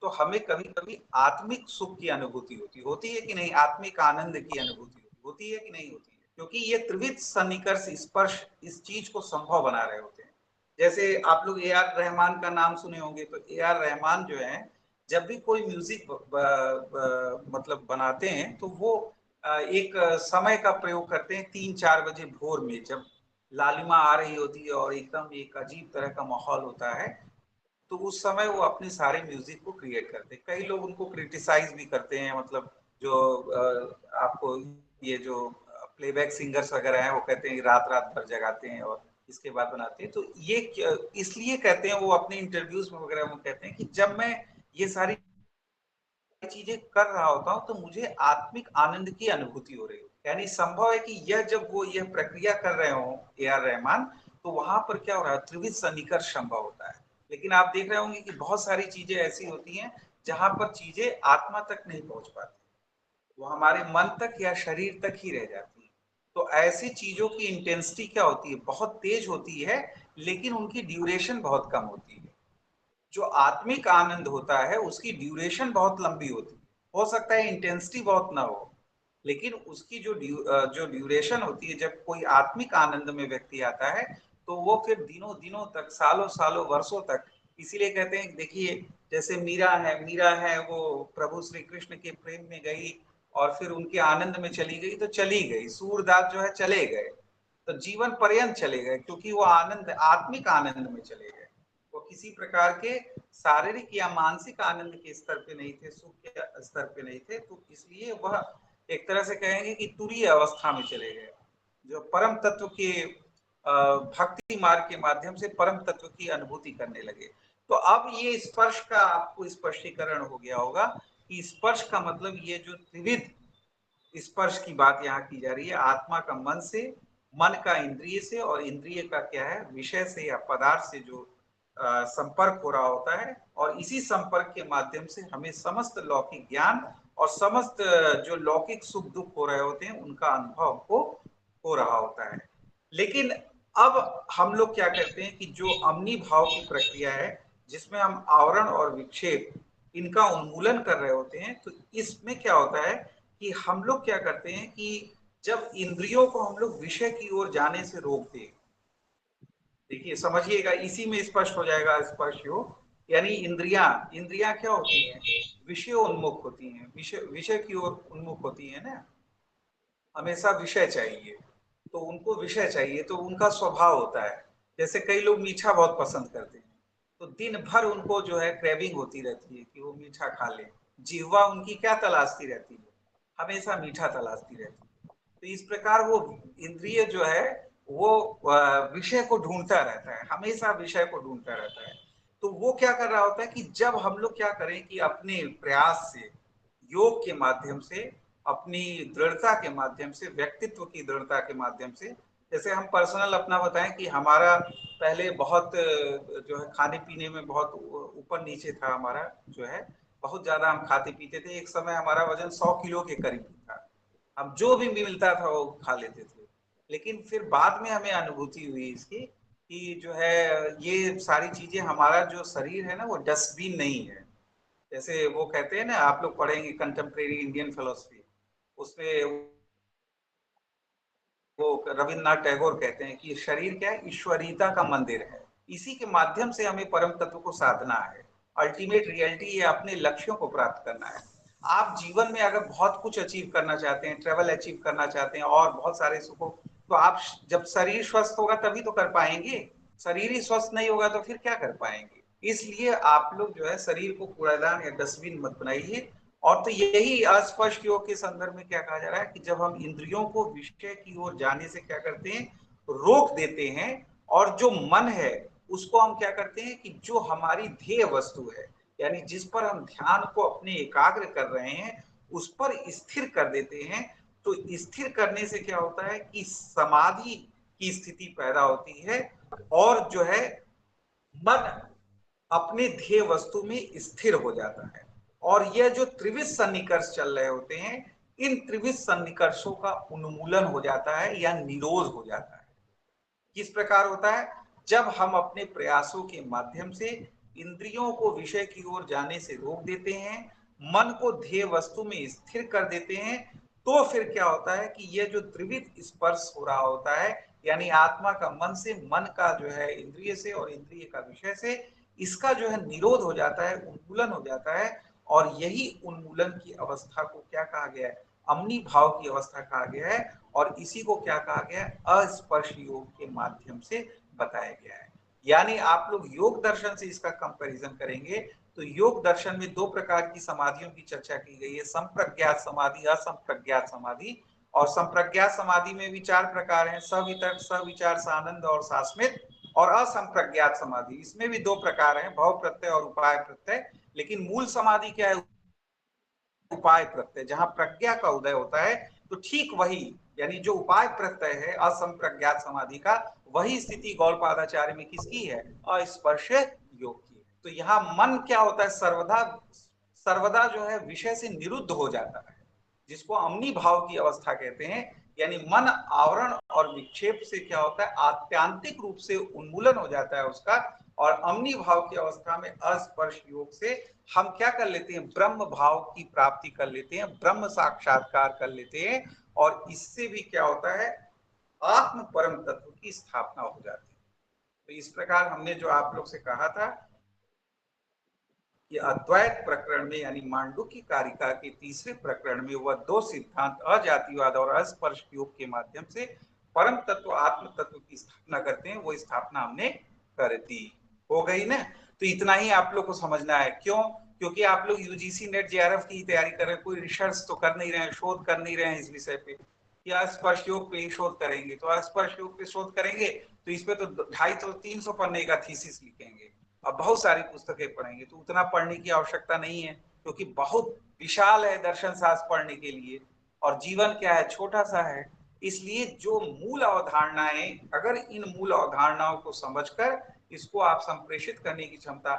S1: तो हमें कभी कभी आत्मिक सुख की अनुभूति होती है कि नहीं, आत्मिक आनंद की अनुभूति होती है कि नहीं होती है, क्योंकि ये त्रिविध सन्निकर्ष स्पर्श इस चीज को संभव बना रहे होते हैं। जैसे आप लोग ए आर रहमान का नाम सुने होंगे, तो ए आर रहमान जो है जब भी कोई म्यूजिक मतलब बनाते हैं तो वो एक समय का प्रयोग करते हैं 3-4 बजे भोर में, जब लालिमा आ रही होती है और एकदम एक अजीब तरह का माहौल होता है, तो उस समय वो अपने सारे म्यूजिक को क्रिएट करते हैं। कई लोग उनको क्रिटिसाइज भी करते हैं, मतलब जो आपको ये जो प्लेबैक सिंगर्स वगैरह हैं वो कहते हैं रात रात भर जगाते हैं और इसके बाद बनाते हैं। तो ये इसलिए कहते हैं, वो अपने इंटरव्यूज में वगैरह वो कहते हैं कि जब मैं ये सारी चीजें कर रहा होता हूँ तो मुझे आत्मिक आनंद की अनुभूति हो रही है। यानी संभव है कि यह जब वो यह प्रक्रिया कर रहे हो ए आर रहमान, तो वहां पर क्या हो रहा है, त्रिविध सन्निकर्ष संभव होता है। लेकिन आप देख रहे होंगे कि बहुत सारी चीजें ऐसी होती हैं जहां पर चीजें आत्मा तक नहीं पहुंच पाती, वो हमारे मन तक या शरीर तक ही रह जाती है। तो ऐसी चीजों की इंटेंसिटी क्या होती है, बहुत तेज होती है, लेकिन उनकी ड्यूरेशन बहुत कम होती है। जो आत्मिक आनंद होता है उसकी ड्यूरेशन बहुत लंबी होती है, हो सकता है इंटेंसिटी बहुत ना हो, लेकिन उसकी जो ड्यूरेशन होती है, जब कोई आत्मिक आनंद में व्यक्ति आता है तो वो फिर दिनों दिनों तक, सालों सालों, वर्षों तक। इसीलिए कहते हैं, देखिए जैसे मीरा है वो प्रभु श्री कृष्ण के प्रेम में गई और फिर उनके आनंद में चली गई तो चली गई, सूरदास जो है चले गए, तो जीवन पर्यंत चले गए, क्योंकि वो आनंद, आत्मिक आनंद में चले गए। वो किसी प्रकार के शारीरिक या मानसिक आनंद के स्तर पे नहीं थे, सुख के स्तर पे नहीं थे, तो इसलिए वह एक तरह से कहेंगे कि तुरीय अवस्था में चले गए, जो परम तत्व के भक्ति मार्ग के माध्यम से परम तत्व की अनुभूति करने लगे। तो अब ये स्पर्श का आपको स्पष्टीकरण हो गया होगा कि स्पर्श का मतलब ये जो त्रिविध स्पर्श की बात यहाँ की जा रही है, आत्मा का मन से, मन का इंद्रिय से, और इंद्रिय का क्या है, विषय से या पदार्थ से जो संपर्क हो रहा होता है, और इसी संपर्क के माध्यम से हमें समस्त लौकिक ज्ञान और समस्त जो लौकिक सुख दुख हो रहे होते हैं उनका अनुभव को हो रहा होता है। लेकिन अब हम लोग क्या करते हैं कि जो अमनी भाव की प्रक्रिया है, जिसमें हम आवरण और विक्षेप इनका उन्मूलन कर रहे होते हैं, तो इसमें क्या होता है कि हम लोग क्या करते हैं कि जब इंद्रियों को हम लोग विषय की ओर जाने से रोकते हैं, देखिए समझिएगा, इसी में स्पष्ट हो जाएगा स्पर्श योग। यानी इंद्रियां इंद्रियां क्या होती हैं, विषय उन्मुख होती हैं, विषय की ओर उन्मुख होती है ना, हमेशा विषय चाहिए, तो उनको विषय चाहिए, तो उनका स्वभाव होता है। जैसे कई लोग मीठा बहुत पसंद करते हैं, तो दिन भर उनको जो है क्रेविंग होती रहती है कि वो मीठा खा ले, जिह्वा उनकी क्या तलाशती रहती है, हमेशा मीठा तलाशती रहती है। तो इस प्रकार वो इंद्रिय जो है वो विषय को ढूंढता रहता है, हमेशा विषय को ढूंढता रहता है। तो वो क्या कर रहा होता है कि जब हम लोग क्या करें कि अपने प्रयास से, योग के माध्यम से, अपनी दृढ़ता के माध्यम से, व्यक्तित्व की दृढ़ता के माध्यम से, जैसे हम पर्सनल अपना बताएं कि हमारा पहले बहुत जो है खाने पीने में बहुत ऊपर नीचे था, हमारा जो है बहुत ज्यादा हम खाते पीते थे, एक समय हमारा वजन 100 किलो के करीब था, हम जो भी मिलता था वो खा लेते थे। लेकिन फिर बाद में हमें अनुभूति हुई इसकी कि जो है ये सारी चीजें, हमारा जो शरीर है ना वो डस्टबिन नहीं है। जैसे वो कहते हैं ना, आप लोग पढ़ेंगे कंटेम्प्रेरी इंडियन फिलोसफी, उसमें वो रविन्द्रनाथ टैगोर कहते हैं कि शरीर क्या है, ईश्वरीयता का मंदिर है, इसी के माध्यम से हमें परम तत्व को साधना है, अल्टीमेट रियलिटी ये अपने लक्ष्यों को प्राप्त करना है। आप जीवन में अगर बहुत कुछ अचीव करना चाहते हैं, ट्रेवल अचीव करना चाहते हैं और बहुत सारे सुखों, तो आप जब शरीर स्वस्थ होगा तभी तो कर पाएंगे, शरीर ही स्वस्थ नहीं होगा तो फिर क्या कर पाएंगे। इसलिए आप लोग जो है शरीर को कूड़ादान या डस्टबिन मत बनाइए। और तो यही अस्पष्ट योग के संदर्भ में क्या कहा जा रहा है कि जब हम इंद्रियों को विषय की ओर जाने से क्या करते हैं, रोक देते हैं, और जो मन है उसको हम क्या करते हैं कि जो हमारी ध्येय वस्तु है, यानी जिस पर हम ध्यान को अपने एकाग्र कर रहे हैं उस पर स्थिर कर देते हैं। तो स्थिर करने से क्या होता है कि समाधि की स्थिति पैदा होती है, और जो है मन अपने ध्येय वस्तु में स्थिर हो जाता है। और यह जो त्रिविध सन्निकर्ष चल रहे होते हैं, इन त्रिविध सन्निकर्षों का उन्मूलन हो जाता है या निरोध हो जाता है। किस प्रकार होता है, जब हम अपने प्रयासों के माध्यम से इंद्रियों को विषय की ओर जाने से रोक देते हैं, मन को ध्येय वस्तु में स्थिर कर देते हैं, तो फिर क्या होता है कि यह जो त्रिविध स्पर्श हो रहा होता है, यानी आत्मा का मन से, मन का जो है इंद्रिय से और इंद्रिय का विषय से, इसका जो है निरोध हो जाता है, उन्मूलन हो जाता है। और यही उन्मूलन की अवस्था को क्या कहा गया है? अमनी भाव की अवस्था कहा गया है। और इसी को क्या कहा गया है? अस्पर्श योग के माध्यम से बताया गया है। यानी आप लोग योग दर्शन से इसका कंपैरिजन करेंगे तो योग दर्शन में दो प्रकार की समाधियों की चर्चा की गई है, संप्रज्ञात समाधि, असंप्रज्ञात समाधि। और संप्रज्ञात समाधि में भी चार प्रकार हैं, सवितर्क, सविचार, सानंद और सास्मित। और असंप्रज्ञात समाधि, इसमें भी दो प्रकार हैं, भव प्रत्यय और उपाय प्रत्यय। लेकिन मूल समाधि क्या है? उपाय प्रत्यय, जहां प्रज्ञा का उदय होता है। तो ठीक वही, यानी जो उपाय प्रत्यय है असंप्रज्ञात समाधि का, वही स्थिति गौड़पादाचार्य में किसकी है? अस्पर्श योग की। तो यहाँ मन क्या होता है? सर्वदा सर्वदा जो है विषय से निरुद्ध हो जाता है, जिसको अमनी भाव की अवस्था कहते हैं। यानी मन आवरण और विक्षेप से क्या होता है? आत्यांतिक रूप से उन्मूलन हो जाता है उसका। और अमनी भाव की अवस्था में अस्पर्श योग से हम क्या कर लेते हैं? ब्रह्म भाव की प्राप्ति कर लेते हैं, ब्रह्म साक्षात्कार कर लेते हैं। और इससे भी क्या होता है? आत्म परम तत्व की स्थापना हो जाती है। तो इस प्रकार हमने जो आप लोग से कहा था कि अद्वैत प्रकरण में, यानी मांडुक्य कारिका के तीसरे प्रकरण में, वह दो सिद्धांत अजातिवाद और अस्पर्श योग के माध्यम से परम तत्व, आत्म तत्व की स्थापना करते हैं, वो स्थापना हमने कर दी। हो गई ना? तो इतना ही आप लोग को समझना है। क्यों? क्योंकि आप लोग यूजीसी नेट जेआरएफ की तैयारी कर रहे हैं, कोई रिसर्च तो कर नहीं रहे हैं, शोध कर नहीं रहे हैं इस विषय पे कि अस्पर्श योग पे ही शोध करेंगे। तो अस्पर्श योग पे शोध करेंगे तो इस पे तो 250-300 पन्ने का थीसिस लिखेंगे, अब बहुत सारी पुस्तकें पढ़ेंगे। तो उतना पढ़ने की आवश्यकता नहीं है, क्योंकि बहुत विशाल है दर्शन शास्त्र पढ़ने के लिए, और जीवन क्या है? छोटा सा है। इसलिए जो मूल अवधारणाएं, अगर इन मूल अवधारणाओं को समझकर इसको आप संप्रेषित करने की क्षमता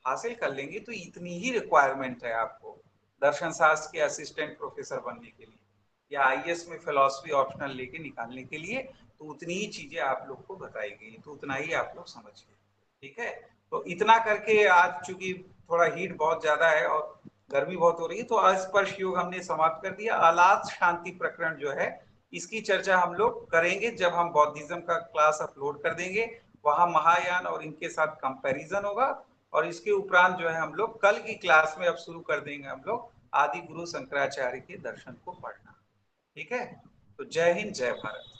S1: हासिल कर लेंगे, तो इतनी ही रिक्वायरमेंट है आपको दर्शन शास्त्र के असिस्टेंट प्रोफेसर बनने के लिए, या आईएएस में फिलॉसफी ऑप्शनल लेके निकालने के लिए। तो उतनी ही चीजें आप लोग को बताई गई, तो उतना ही आप लोग समझिए। ठीक है? तो इतना करके आज चूंकि थोड़ा हीट बहुत ज्यादा है और गर्मी बहुत हो रही है, तो अस्पर्श योग हमने समाप्त कर दिया। अलात शांति प्रकरण जो है, इसकी चर्चा हम लोग करेंगे जब हम बौद्धिज्म का क्लास अपलोड कर देंगे। वहां महायान और इनके साथ कंपैरिजन होगा। और इसके उपरांत जो है हम लोग कल की क्लास में अब शुरू कर देंगे हम लोग आदि गुरु शंकराचार्य के दर्शन को पढ़ना। ठीक है? तो जय हिंद, जय भारत।